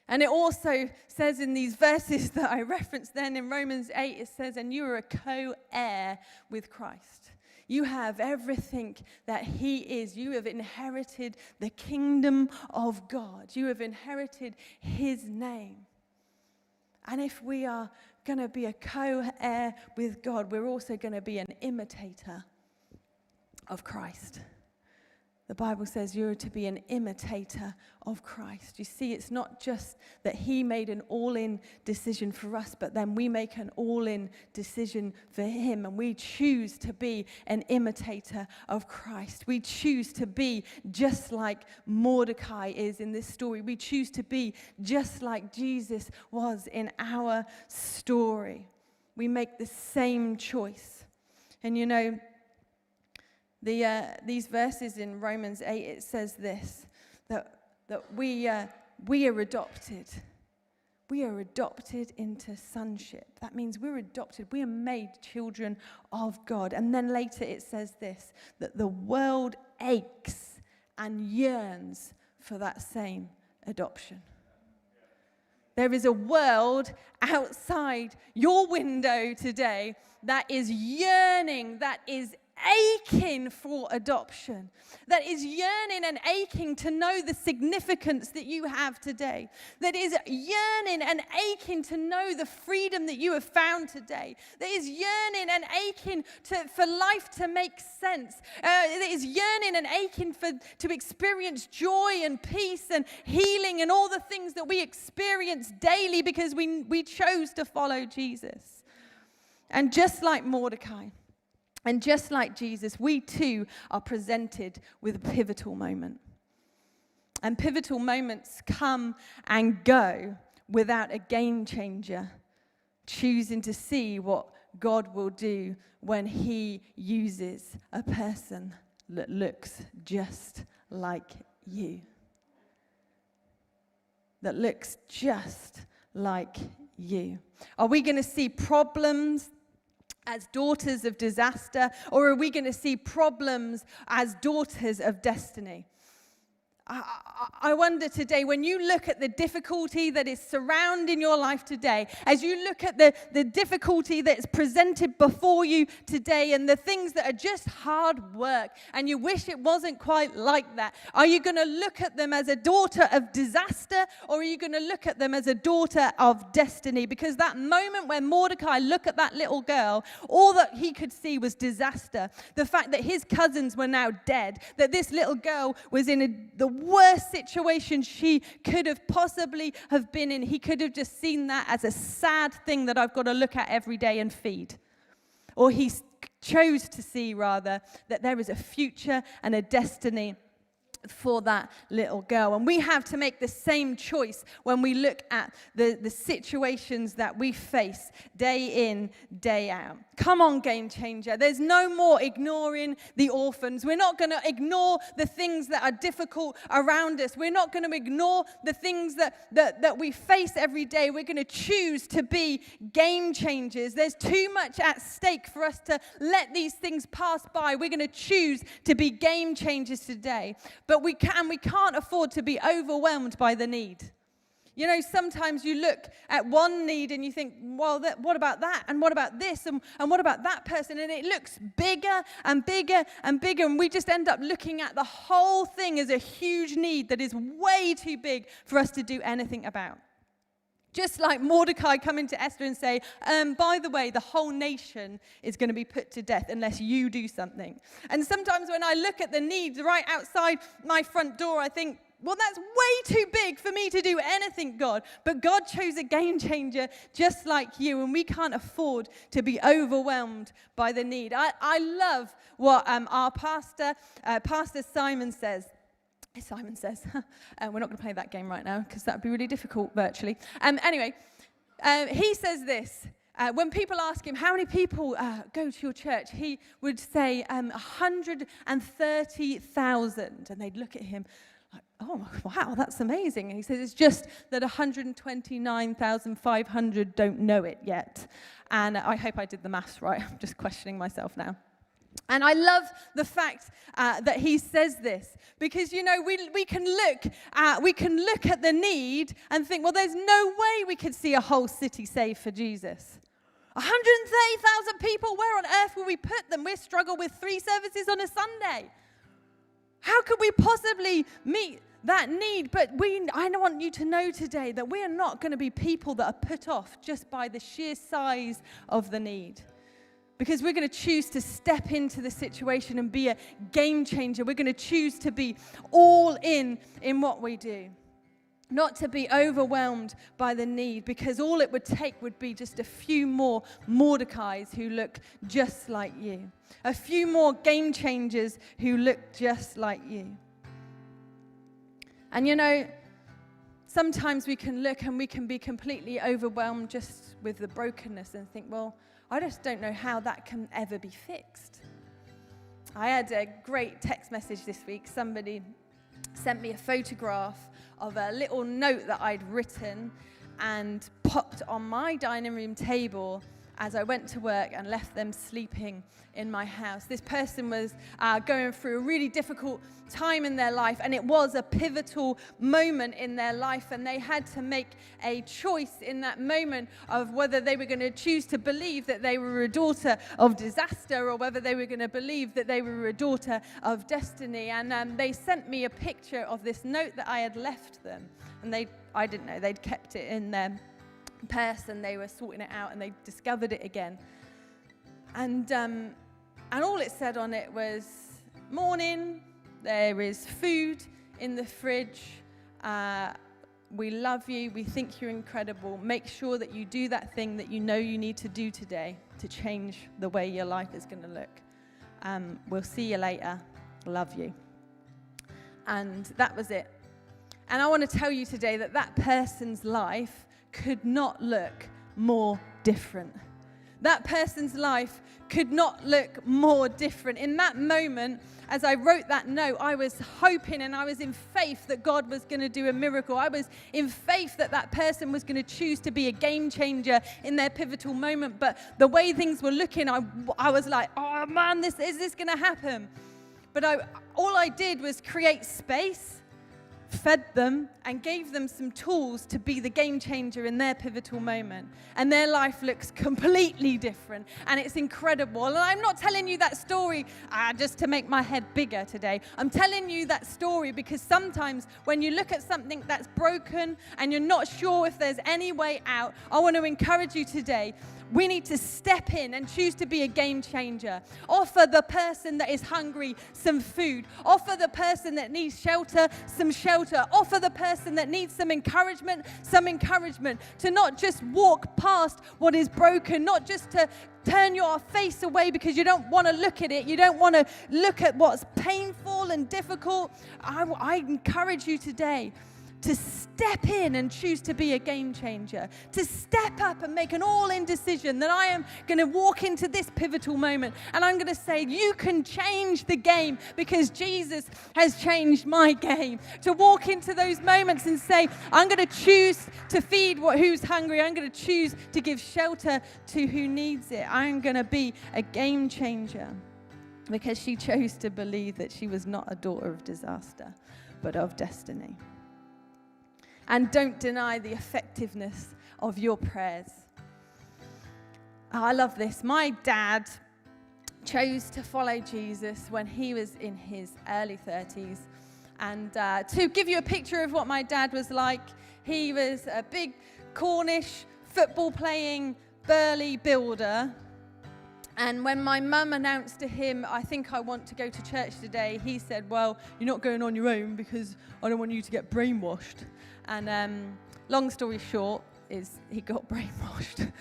And it also says in these verses that I referenced then in Romans 8, it says, and you are a co-heir with Christ. You have everything that he is. You have inherited the kingdom of God. You have inherited his name. And if we are going to be a co-heir with God, we're also going to be an imitator of Christ. The Bible says you're to be an imitator of Christ. You see, it's not just that he made an all-in decision for us, but then we make an all-in decision for him, and we choose to be an imitator of Christ. We choose to be just like Mordecai is in this story. We choose to be just like Jesus was in our story. We make the same choice. And you know, these verses in Romans 8, it says this, that we are adopted. We are adopted into sonship. That means we're adopted. We are made children of God. And then later it says this, that the world aches and yearns for that same adoption. There is a world outside your window today that is yearning, that is aching for adoption, that is yearning and aching to know the significance that you have today, that is yearning and aching to know the freedom that you have found today, that is yearning and aching for life to make sense, that is yearning and aching to experience joy and peace and healing and all the things that we experience daily because we chose to follow Jesus. And just like Mordecai, and just like Jesus, we too are presented with a pivotal moment. And pivotal moments come and go without a game changer choosing to see what God will do when he uses a person that looks just like you. That looks just like you. Are we going to see problems as daughters of disaster, or are we going to see problems as daughters of destiny? I wonder today, when you look at the difficulty that is surrounding your life today, as you look at the difficulty that's presented before you today and the things that are just hard work and you wish it wasn't quite like that, are you going to look at them as a daughter of disaster, or are you going to look at them as a daughter of destiny? Because that moment when Mordecai looked at that little girl, all that he could see was disaster. The fact that his cousins were now dead, that this little girl was in the worst situation she could have possibly have been in. He could have just seen that as a sad thing that I've got to look at every day and feed. Or he chose to see, rather, that there is a future and a destiny for that little girl. And we have to make the same choice when we look at the situations that we face day in, day out. Come on, game changer. There's no more ignoring the orphans. We're not going to ignore the things that are difficult around us. We're not going to ignore the things that we face every day. We're going to choose to be game changers. There's too much at stake for us to let these things pass by. We're going to choose to be game changers today. But we can't afford to be overwhelmed by the need. You know, sometimes you look at one need and you think, well, what about that? And what about this? And what about that person? And it looks bigger and bigger and bigger. And we just end up looking at the whole thing as a huge need that is way too big for us to do anything about. Just like Mordecai coming to Esther and say, by the way, the whole nation is going to be put to death unless you do something. And sometimes when I look at the needs right outside my front door, I think, well, that's way too big for me to do anything, God. But God chose a game changer just like you, and we can't afford to be overwhelmed by the need. I love what our pastor, Pastor Simon says. Simon says, we're not going to play that game right now because that would be really difficult virtually. Anyway, he says this. When people ask him, how many people go to your church? He would say 130,000. And they'd look at him like, oh, wow, that's amazing. And he says, it's just that 129,500 don't know it yet. And I hope I did the maths right. I'm just questioning myself now. And I love the fact that he says this because, you know, we can look at the need and think, well, there's no way we could see a whole city saved for Jesus. 130,000 people, where on earth will we put them? We struggle with 3 services on a Sunday. How could we possibly meet that need? But I want you to know today that we are not going to be people that are put off just by the sheer size of the need. Because we're going to choose to step into the situation and be a game changer. We're going to choose to be all in what we do. Not to be overwhelmed by the need, because all it would take would be just a few more Mordecais who look just like you. A few more game changers who look just like you. And you know, sometimes we can look and we can be completely overwhelmed just with the brokenness and think, well, I just don't know how that can ever be fixed. I had a great text message this week. Somebody sent me a photograph of a little note that I'd written and popped on my dining room table as I went to work and left them sleeping in my house. This person was going through a really difficult time in their life, and it was a pivotal moment in their life, and they had to make a choice in that moment of whether they were going to choose to believe that they were a daughter of disaster or whether they were going to believe that they were a daughter of destiny. And they sent me a picture of this note that I had left them, and I didn't know, they'd kept it in their purse and they were sorting it out and they discovered it again. And all it said on it was, morning, there is food in the fridge, we love you, we think you're incredible, make sure that you do that thing that you know you need to do today to change the way your life is going to look. We'll see you later, love you. And that was it. And I want to tell you today that that person's life could not look more different. That person's life could not look more different. In that moment, as I wrote that note, I was hoping and I was in faith that God was going to do a miracle. I was in faith that that person was going to choose to be a game changer in their pivotal moment. But the way things were looking, I was like, oh man, is this going to happen? But all I did was create space, fed them, and gave them some tools to be the game changer in their pivotal moment. And their life looks completely different, and it's incredible. And I'm not telling you that story just to make my head bigger today. I'm telling you that story because sometimes when you look at something that's broken and you're not sure if there's any way out, I want to encourage you today. We need to step in and choose to be a game changer. Offer the person that is hungry some food. Offer the person that needs shelter some shelter. Offer the person that needs some encouragement. To not just walk past what is broken, not just to turn your face away because you don't want to look at it. You don't want to look at what's painful and difficult. I encourage you today to step in and choose to be a game changer, to step up and make an all-in decision that I am going to walk into this pivotal moment and I'm going to say, you can change the game because Jesus has changed my game. To walk into those moments and say, I'm going to choose to feed who's hungry. I'm going to choose to give shelter to who needs it. I'm going to be a game changer because she chose to believe that she was not a daughter of disaster, but of destiny. And don't deny the effectiveness of your prayers. I love this. My dad chose to follow Jesus when he was in his early 30s. And to give you a picture of what my dad was like, he was a big Cornish football-playing, burly builder. And when my mum announced to him, I think I want to go to church today, he said, well, you're not going on your own because I don't want you to get brainwashed. And long story short is he got brainwashed.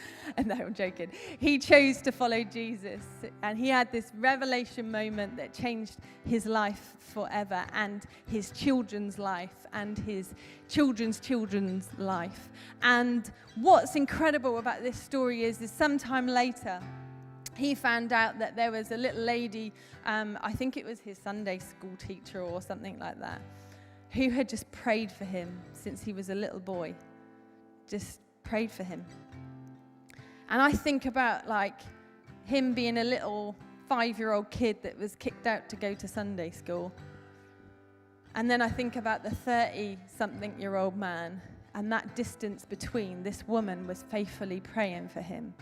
No, I'm joking. He chose to follow Jesus, and he had this revelation moment that changed his life forever, and his children's life, and his children's life. And what's incredible about this story is sometime later, he found out that there was a little lady, I think it was his Sunday school teacher or something like that, who had just prayed for him since he was a little boy. Just prayed for him. And I think about like him being a little 5-year-old kid that was kicked out to go to Sunday school. And then I think about the 30-something-year-old man, and that distance between. This woman was faithfully praying for him,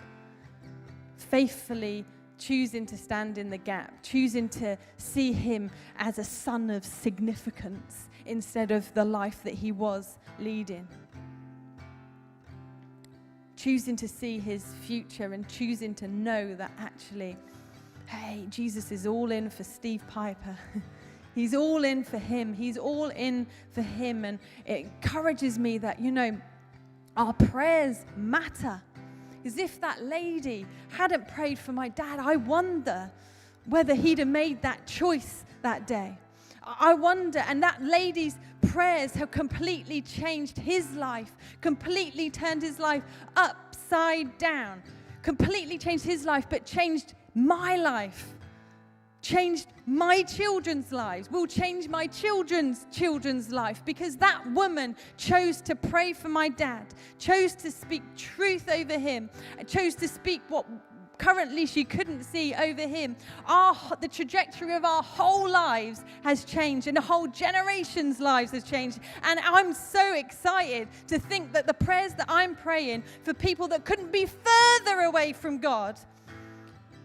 faithfully choosing to stand in the gap, choosing to see him as a son of significance instead of the life that he was leading. Choosing to see his future and choosing to know that actually, hey, Jesus is all in for Steve Piper. He's all in for him. He's all in for him. And it encourages me that, you know, our prayers matter. As if that lady hadn't prayed for my dad, I wonder whether he'd have made that choice that day. I wonder, and that lady's prayers have completely changed his life, completely turned his life upside down, completely changed his life, but changed my life, changed my children's lives, will change my children's life, because that woman chose to pray for my dad, chose to speak truth over him, chose to speak what currently she couldn't see over him. The trajectory of our whole lives has changed, and the whole generation's lives has changed. And I'm so excited to think that the prayers that I'm praying for people that couldn't be further away from God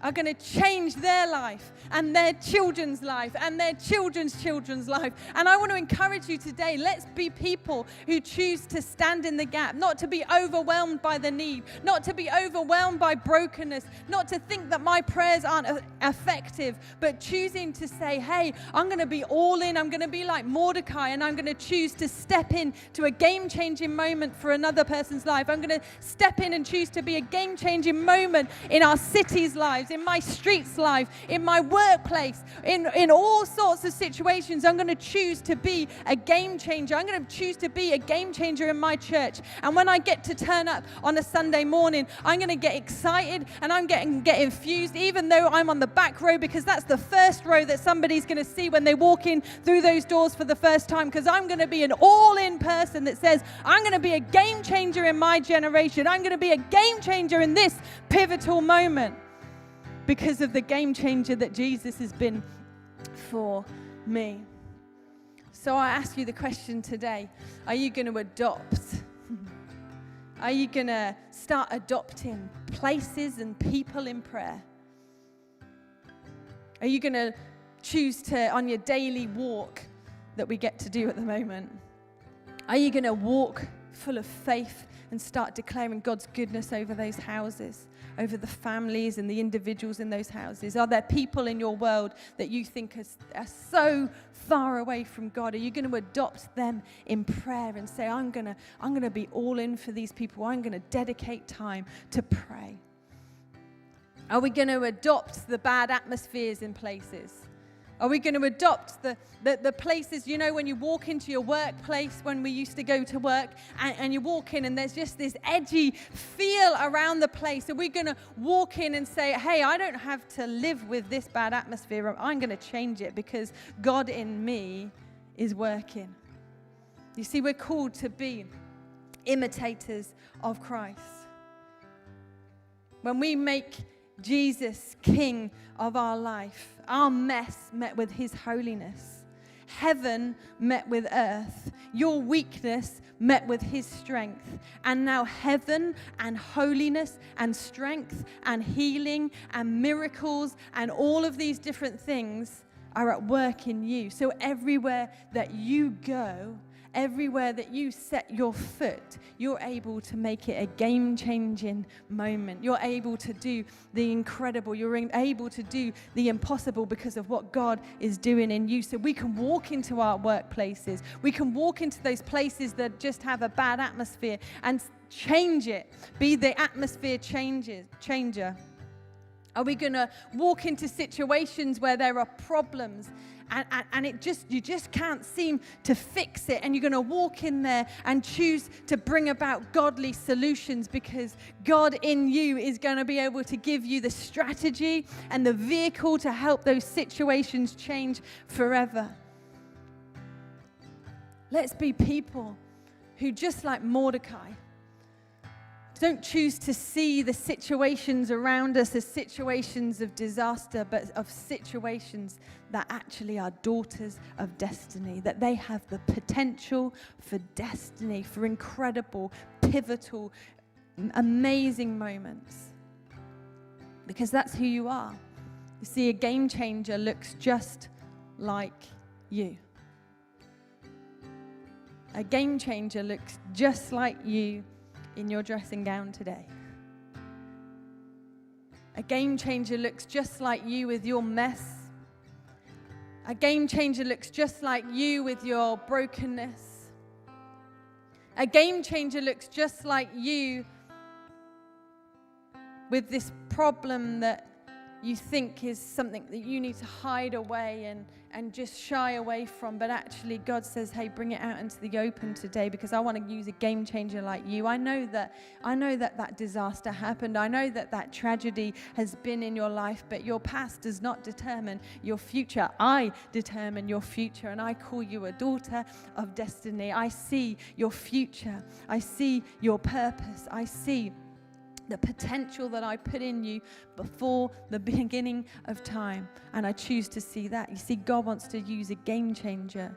are going to change their life and their children's life and their children's life. And I want to encourage you today, let's be people who choose to stand in the gap, not to be overwhelmed by the need, not to be overwhelmed by brokenness, not to think that my prayers aren't effective, but choosing to say, hey, I'm going to be all in. I'm going to be like Mordecai, and I'm going to choose to step in to a game-changing moment for another person's life. I'm going to step in and choose to be a game-changing moment in our city's lives, in my street's life, in my workplace, in all sorts of situations. I'm going to choose to be a game changer. I'm going to choose to be a game changer in my church. And when I get to turn up on a Sunday morning, I'm going to get excited, and I'm get infused, even though I'm on the back row, because that's the first row that somebody's going to see when they walk in through those doors for the first time, because I'm going to be an all-in person that says, I'm going to be a game changer in my generation. I'm going to be a game changer in this pivotal moment, because of the game changer that Jesus has been for me. So I ask you the question today, are you going to adopt? Are you going to start adopting places and people in prayer? Are you going to choose to, on your daily walk that we get to do at the moment, are you going to walk full of faith and start declaring God's goodness over those houses, over the families and the individuals in those houses? Are there people in your world that you think are so far away from God? Are you going to adopt them in prayer and say, I'm going to be all in for these people. I'm going to dedicate time to pray? Are we going to adopt the bad atmospheres in places? Are we going to adopt the places, you know, when you walk into your workplace, when we used to go to work, and you walk in and there's just this edgy feel around the place? Are we going to walk in and say, hey, I don't have to live with this bad atmosphere. I'm going to change it because God in me is working. You see, we're called to be imitators of Christ. When we make Jesus King of our life, our mess met with his holiness. Heaven met with earth. Your weakness met with his strength. And now heaven and holiness and strength and healing and miracles and all of these different things are at work in you. So everywhere that you go, Everywhere that you set your foot, you're able to make it a game-changing moment. You're able to do the incredible. You're able to do the impossible because of what God is doing in you. So we can walk into our workplaces. We can walk into those places that just have a bad atmosphere and change it. Be the atmosphere changer. Are we going to walk into situations where there are problems and you just can't seem to fix it, and you're going to walk in there and choose to bring about godly solutions because God in you is going to be able to give you the strategy and the vehicle to help those situations change forever? Let's be people who, just like Mordecai, don't choose to see the situations around us as situations of disaster, but of situations that actually are daughters of destiny, that they have the potential for destiny, for incredible, pivotal, amazing moments. Because that's who you are. You see, a game changer looks just like you. A game changer looks just like you in your dressing gown today. A game changer looks just like you with your mess. A game changer looks just like you with your brokenness. A game changer looks just like you with this problem that you think is something that you need to hide away and just shy away from. But actually God says, hey, bring it out into the open today, because I want to use a game changer like you. I know that disaster happened. I know that tragedy has been in your life, but your past does not determine your future. I determine your future, and I call you a daughter of destiny. I see your future. I see your purpose. I see the potential that I put in you before the beginning of time. And I choose to see that. You see, God wants to use a game changer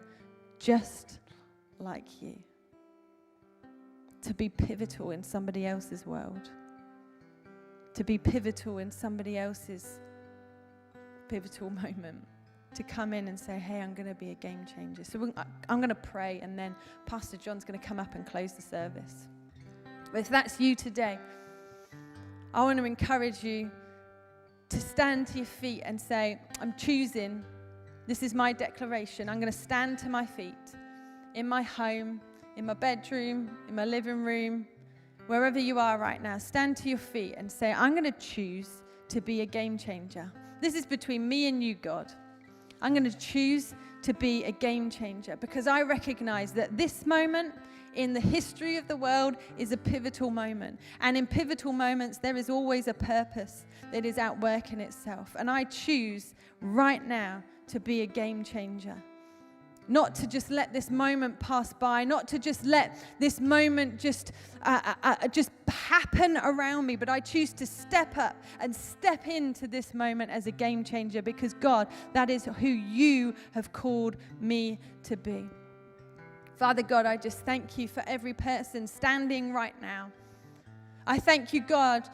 just like you to be pivotal in somebody else's world, to be pivotal in somebody else's pivotal moment, to come in and say, hey, I'm going to be a game changer. So I'm going to pray, and then Pastor John's going to come up and close the service. But if that's you today, I want to encourage you to stand to your feet and say, I'm choosing, this is my declaration, I'm going to stand to my feet in my home, in my bedroom, in my living room, wherever you are right now. Stand to your feet and say, I'm going to choose to be a game changer. This is between me and you, God. I'm going to choose to be a game changer because I recognize that this moment in the history of the world is a pivotal moment. And in pivotal moments, there is always a purpose that is outworking itself. And I choose right now to be a game changer. Not to just let this moment pass by, not to just let this moment just happen around me, but I choose to step up and step into this moment as a game changer because, God, that is who you have called me to be. Father God, I just thank you for every person standing right now. I thank you, God,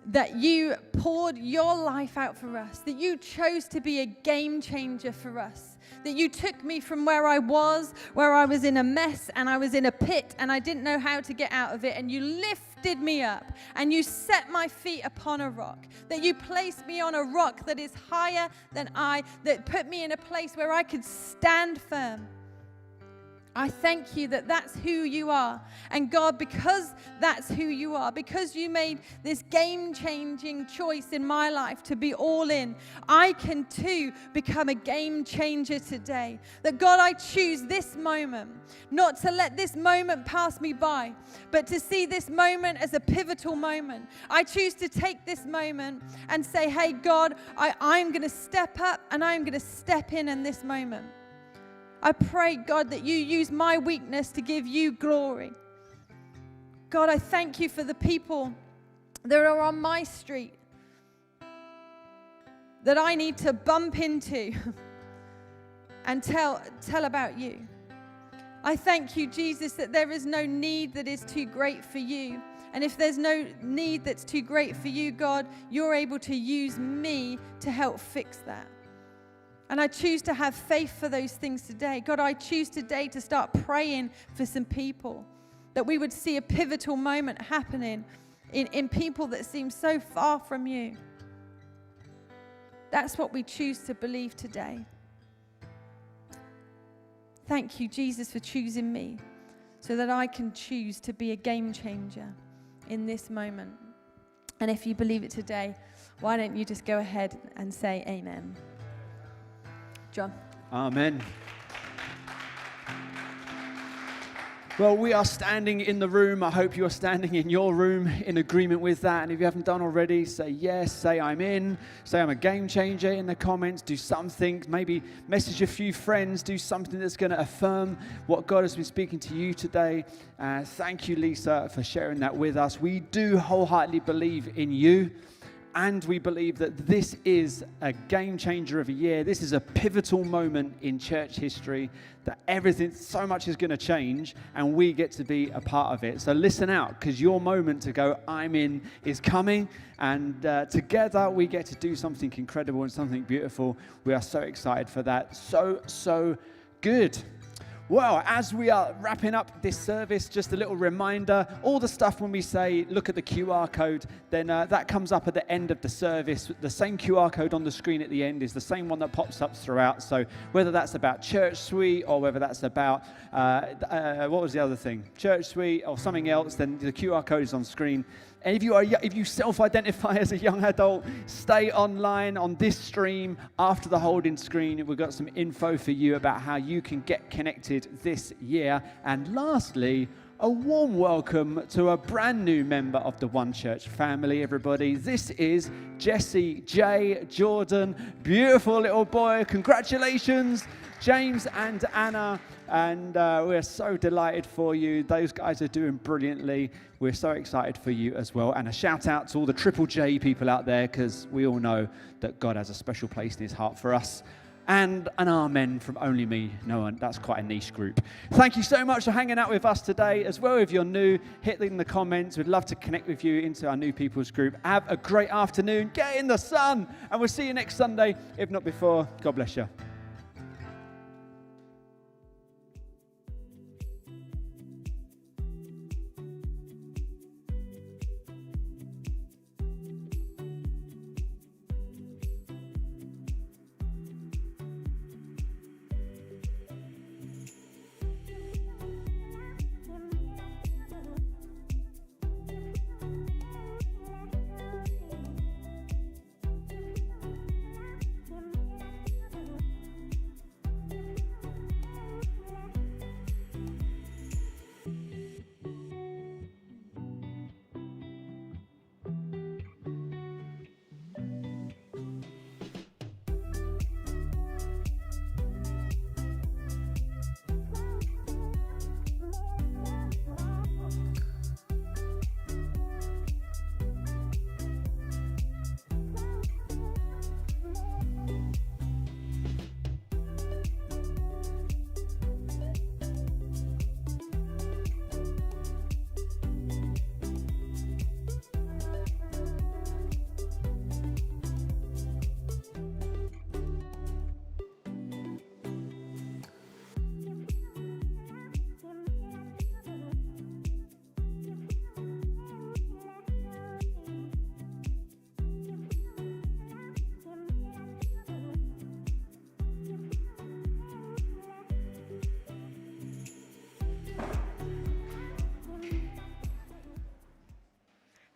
that you poured your life out for us, that you chose to be a game changer for us, that you took me from where I was in a mess and I was in a pit and I didn't know how to get out of it, and you lifted me up and you set my feet upon a rock, that you placed me on a rock that is higher than I, that put me in a place where I could stand firm. I thank you that that's who you are. And God, because that's who you are, because you made this game-changing choice in my life to be all in, I can too become a game changer today. That God, I choose this moment, not to let this moment pass me by, but to see this moment as a pivotal moment. I choose to take this moment and say, hey, God, I'm going to step up and I'm going to step in this moment. I pray, God, that you use my weakness to give you glory. God, I thank you for the people that are on my street that I need to bump into and tell about you. I thank you, Jesus, that there is no need that is too great for you. And if there's no need that's too great for you, God, you're able to use me to help fix that. And I choose to have faith for those things today. God, I choose today to start praying for some people, that we would see a pivotal moment happening in people that seem so far from you. That's what we choose to believe today. Thank you, Jesus, for choosing me so that I can choose to be a game changer in this moment. And if you believe it today, why don't you just go ahead and say amen. John. Amen. Well, we are standing in the room. I hope you're standing in your room in agreement with that. And if you haven't done already, say yes, say I'm in, say I'm a game changer in the comments, do something, maybe message a few friends, do something that's going to affirm what God has been speaking to you today. Thank you, Lisa, for sharing that with us. We do wholeheartedly believe in you. And we believe that this is a game changer of a year. This is a pivotal moment in church history, that everything, so much is going to change, and we get to be a part of it. So listen out, because your moment to go, I'm in, is coming. And together we get to do something incredible and something beautiful. We are so excited for that. So good. Well, as we are wrapping up this service, just a little reminder, all the stuff when we say look at the QR code, then that comes up at the end of the service. The same QR code on the screen at the end is the same one that pops up throughout. So whether that's about Church Suite or whether that's about, what was the other thing? Church Suite or something else, then the QR code is on screen. And if you self-identify as a young adult, stay online on this stream after the holding screen. We've got some info for you about how you can get connected this year. And lastly, a warm welcome to a brand new member of the One Church family, everybody. This is Jesse J. Jordan. Beautiful little boy. Congratulations, James and Anna. And we're so delighted for you. Those guys are doing brilliantly. We're so excited for you as well. And a shout out to all the Triple J people out there, because we all know that God has a special place in his heart for us. And an amen from only me. No, that's quite a niche group. Thank you so much for hanging out with us today. As well, if you're new, hit in the comments. We'd love to connect with you into our new people's group. Have a great afternoon. Get in the sun. And we'll see you next Sunday, if not before. God bless you.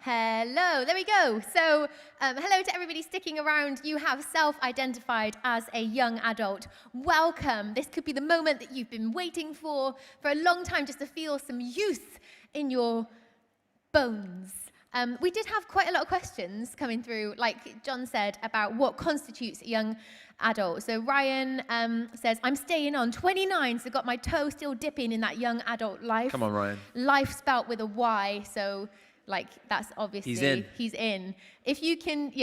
Hello, there we go. So, hello to everybody sticking around. You have self-identified as a young adult. Welcome. This could be the moment that you've been waiting for a long time, just to feel some youth in your bones. We did have quite a lot of questions coming through, like John said, about what constitutes a young adult. So Ryan says, I'm staying on 29, so got my toe still dipping in that young adult life. Come on, Ryan. Life spelt with a Y, so like that's obviously he's in. If you can,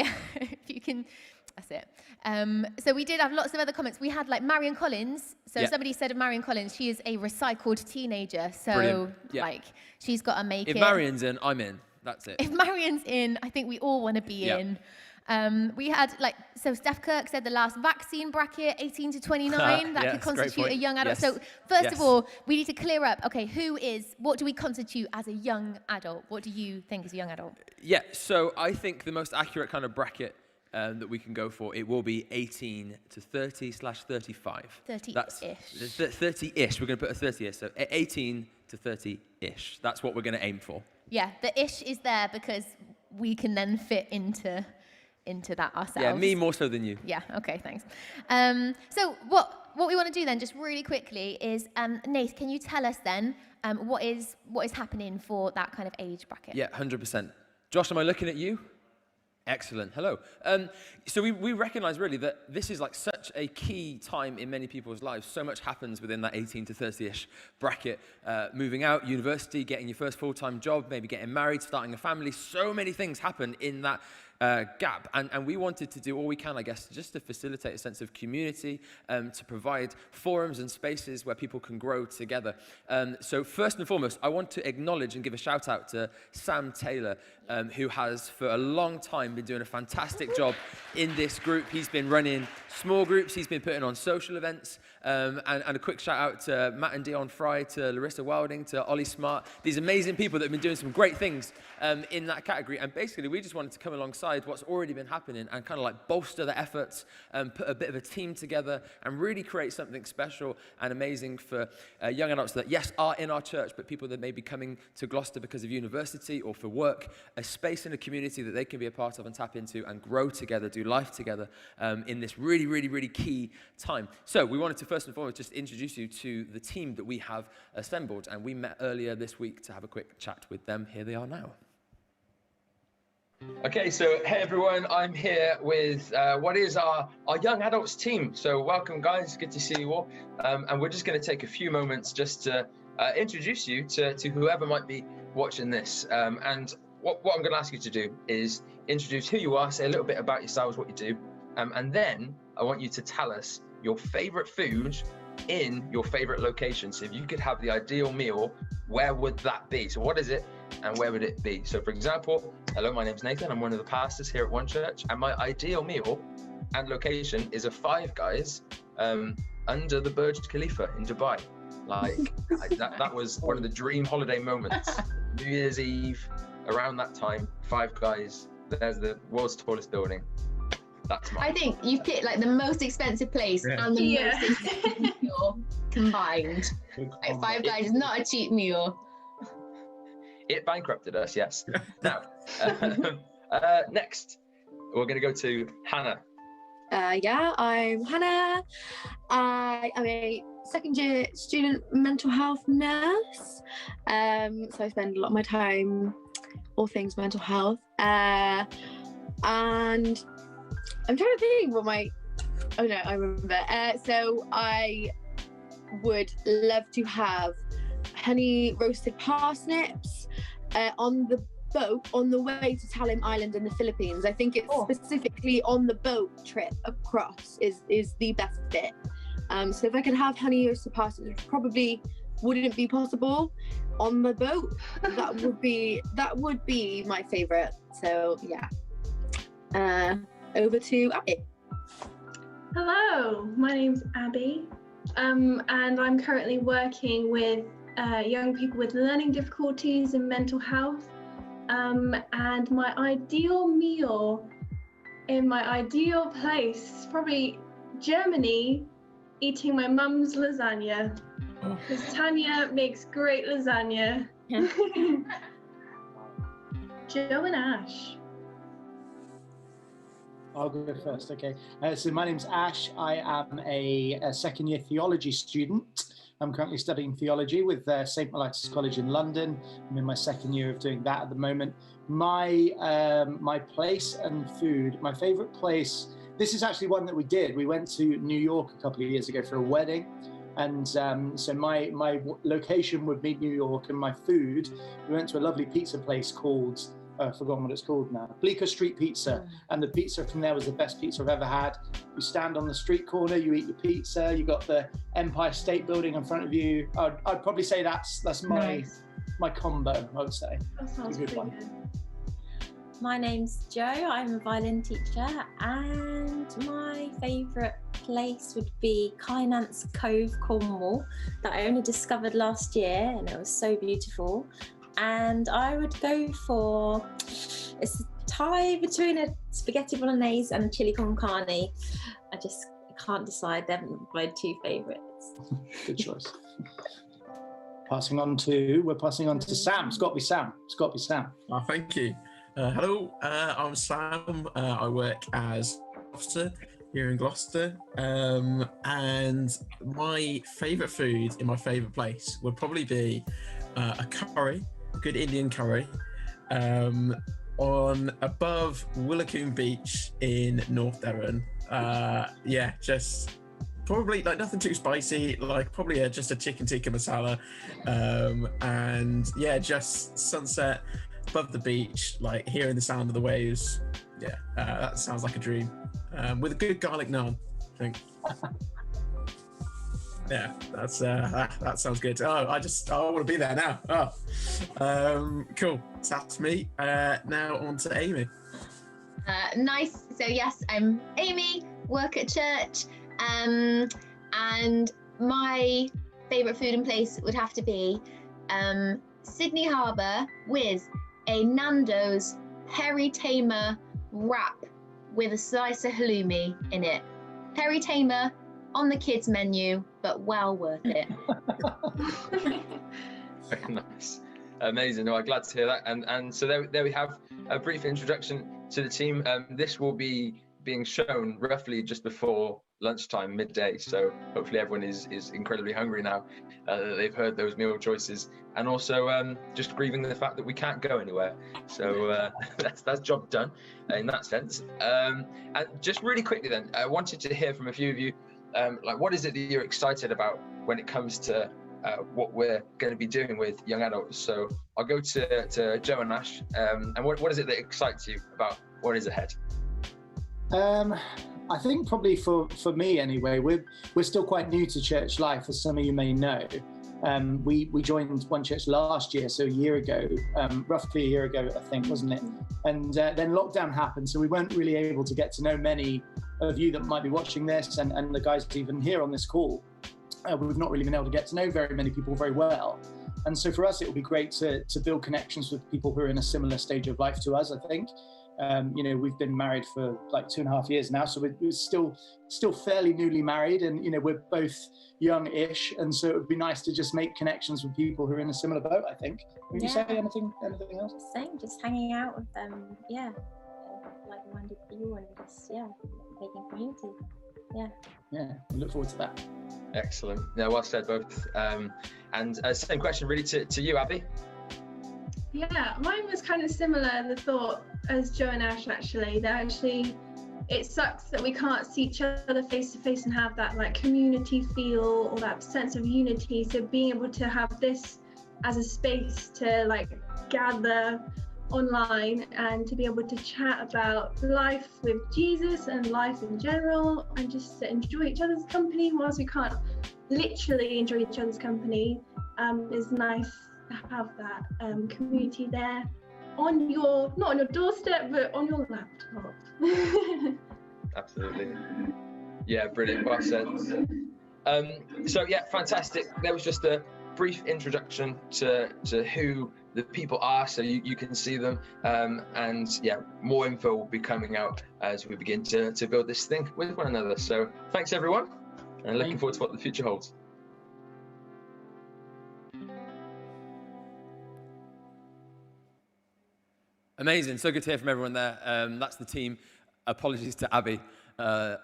that's it. So we did have lots of other comments. We had like Marion Collins. So somebody said of Marion Collins, she is a recycled teenager. So like she's got to make it. If Marion's in, I'm in. That's it. If Marion's in, I think we all want to be in. We had so Steph Kirk said the last vaccine bracket, 18 to 29, that could constitute a young adult. Yes. So first of all, we need to clear up, okay, what do we constitute as a young adult? What do you think is a young adult? Yeah, so I think the most accurate kind of bracket that we can go for, it will be 18 to 30/35. 30-ish. That's 30-ish. We're going to put a 30-ish. So 18 to 30-ish. That's what we're going to aim for. Yeah, the ish is there because we can then fit into that ourselves. Yeah, me more so than you. Yeah, okay, thanks. So what we want to do then, just really quickly, is, Nath, can you tell us then what is happening for that kind of age bracket? Yeah, 100%. Josh, am I looking at you? Excellent. Hello. So we recognize really that this is like such a key time in many people's lives. So much happens within that 18 to 30-ish bracket. Moving out, university, getting your first full-time job, maybe getting married, starting a family. So many things happen in that gap, and we wanted to do all we can, I guess, just to facilitate a sense of community, to provide forums and spaces where people can grow together. So first and foremost, I want to acknowledge and give a shout out to Sam Taylor, who has for a long time been doing a fantastic job in this group. He's been running small groups, he's been putting on social events, and a quick shout out to Matt and Dion Fry, to Larissa Wilding, to Ollie Smart, these amazing people that have been doing some great things in that category. And basically we just wanted to come alongside what's already been happening and kind of like bolster the efforts and put a bit of a team together and really create something special and amazing for young adults that, yes, are in our church, but people that may be coming to Gloucester because of university or for work, a space in a community that they can be a part of and tap into and grow together, do life together in this really, really, really key time. So we wanted to first and foremost just introduce you to the team that we have assembled, and we met earlier this week to have a quick chat with them. Here they are now. Okay, so hey everyone, I'm here with what is our young adults team. So welcome guys, good to see you all. And we're just going to take a few moments just to introduce you to whoever might be watching this. And what I'm going to ask you to do is introduce who you are, say a little bit about yourselves, what you do, and then I want you to tell us your favorite food in your favorite location. So if you could have the ideal meal, where would that be? So what is it and where would it be? So for example, hello, my name's Nathan. I'm one of the pastors here at One Church, and my ideal meal and location is a Five Guys under the Burj Khalifa in Dubai. That was one of the dream holiday moments. New Year's Eve, around that time, Five Guys, there's the world's tallest building. That's mine. I think you picked like the most expensive place and the most expensive meal combined. Like Five Guys is not a cheap meal. It bankrupted us, yes. Now, next, we're going to go to Hannah. Yeah, I'm Hannah. I am a second year student mental health nurse. So I spend a lot of my time all things mental health. And I'm trying to think what I remember. So I would love to have honey roasted parsnips on the boat on the way to Talim Island in the Philippines. I think it's specifically on the boat trip across is the best bit. So if I could have honey roasted parsnips, which probably wouldn't be possible on the boat, that would be my favorite. So yeah. Over to Abby. Hello, my name's Abby, and I'm currently working with young people with learning difficulties and mental health. And my ideal meal in my ideal place is probably Germany, eating my mum's lasagna, because Tanya makes great lasagna. Joe and Ash. I'll go first, okay. So my name's Ash. I am a second year theology student. I'm currently studying theology with St. Mellitus College in London. I'm in my second year of doing that at the moment. My place and food, my favorite place, this is actually one that we did. We went to New York a couple of years ago for a wedding. And so my location would be New York, and my food, we went to a lovely pizza place called, I've forgotten what it's called now, Bleecker Street Pizza. And the pizza from there was the best pizza I've ever had. You stand on the street corner, you eat your pizza, you got the Empire State Building in front of you. I'd probably say that's my combo, I would say. That sounds a good one. My name's Jo, I'm a violin teacher, and my favourite place would be Kynance Cove, Cornwall, that I only discovered last year, and it was so beautiful. And I would go for, it's a tie between a spaghetti bolognese and a chili con carne. I can't decide, they're my two favourites. Good choice. We're passing on to Sam. It's got to be Sam. Oh, thank you. Hello, I'm Sam. I work as officer here in Gloucester. And my favourite food in my favourite place would probably be a curry, a good Indian curry, on above Willicombe Beach in North Devon. Just probably like nothing too spicy, like probably just a chicken tikka masala, and just sunset above the beach, like hearing the sound of the waves. That sounds like a dream, with a good garlic naan, I think. That sounds good. I want to be there now. Cool, so that's me. Now on to Amy. Nice. So yes, I'm Amy, work at church, and my favourite food and place would have to be Sydney Harbour with a Nando's Peri Tamer wrap with a slice of halloumi in it. Peri Tamer on the kids menu, but well worth it. Very nice. Amazing. No, I'm glad to hear that. And so there we have a brief introduction to the team. This will be being shown roughly just before lunchtime, midday. So hopefully everyone is incredibly hungry now that they've heard those meal choices, and also just grieving the fact that we can't go anywhere. So that's job done in that sense. And just really quickly then, I wanted to hear from a few of you, like what is it that you're excited about when it comes to what we're going to be doing with young adults? So I'll go to Jo and Ash, and what is it that excites you about what is ahead? I think probably for me anyway, we're still quite new to church life, as some of you may know. We joined One Church last year, so a year ago, roughly a year ago, I think, wasn't it? And then lockdown happened, so we weren't really able to get to know many of you that might be watching this, and the guys even here on this call. We've not really been able to get to know very many people very well. And so for us, it would be great to build connections with people who are in a similar stage of life to us, I think. We've been married for like 2.5 years now, so we're still fairly newly married, and we're both young-ish, and so it would be nice to just make connections with people who are in a similar boat, I think. Would you say anything else? Same, just hanging out with them, like-minded people, and just making community. Yeah, we look forward to that. Excellent. Yeah, well said both. And same question really to you, Abby. Yeah, mine was kind of similar in the thought as Jo and Ash, actually. That actually, it sucks that we can't see each other face to face and have that like community feel or that sense of unity. So being able to have this as a space to like gather online and to be able to chat about life with Jesus and life in general, and just to enjoy each other's company whilst we can't literally enjoy each other's company, is nice to have that community there on your, not on your doorstep, but on your laptop. Absolutely. Yeah, brilliant. Well said. So yeah, fantastic. There was just a brief introduction to who the people are, so you can see them, and yeah, more info will be coming out as we begin to build this thing with one another. So thanks everyone, and looking forward to what the future holds. Amazing. So good to hear from everyone there. That's the team. Apologies to Abby. I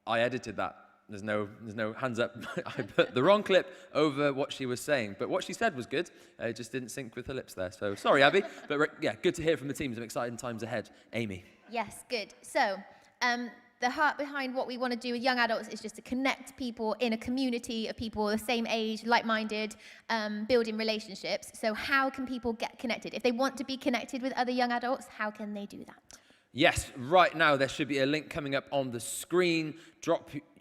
edited that. There's no hands up. I put the wrong clip over what she was saying, but what she said was good. It just didn't sync with her lips there. So sorry, Abby. But yeah, good to hear from the team. Some exciting times ahead. Amy. Yes, good. So the heart behind what we want to do with young adults is just to connect people in a community of people the same age, like-minded, building relationships. So how can people get connected? If they want to be connected with other young adults, how can they do that? Yes, right now there should be a link coming up on the screen.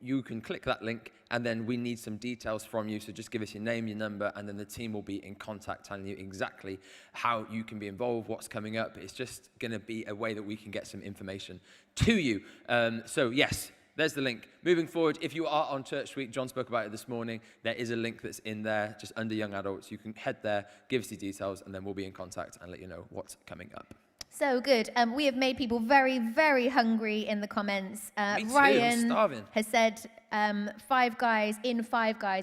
You can click that link, and then we need some details from you. So just give us your name, your number, and then the team will be in contact telling you exactly how you can be involved, what's coming up. It's just going to be a way that we can get some information to you. So yes, there's the link. Moving forward, if you are on Church Week, John spoke about it this morning, there is a link that's in there, just under young adults. You can head there, give us the details, and then we'll be in contact and let you know what's coming up. So good. We have made people very, very hungry in the comments. Me too, Ryan I'm starving. has said Five Guys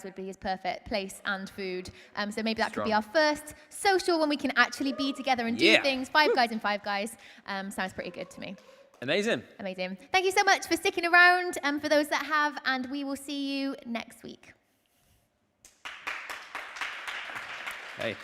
would be his perfect place and food. So maybe that could be our first social when we can actually be together and do things. Five Guys in Five Guys sounds pretty good to me. Amazing. Amazing. Thank you so much for sticking around, for those that have, and we will see you next week. Hey.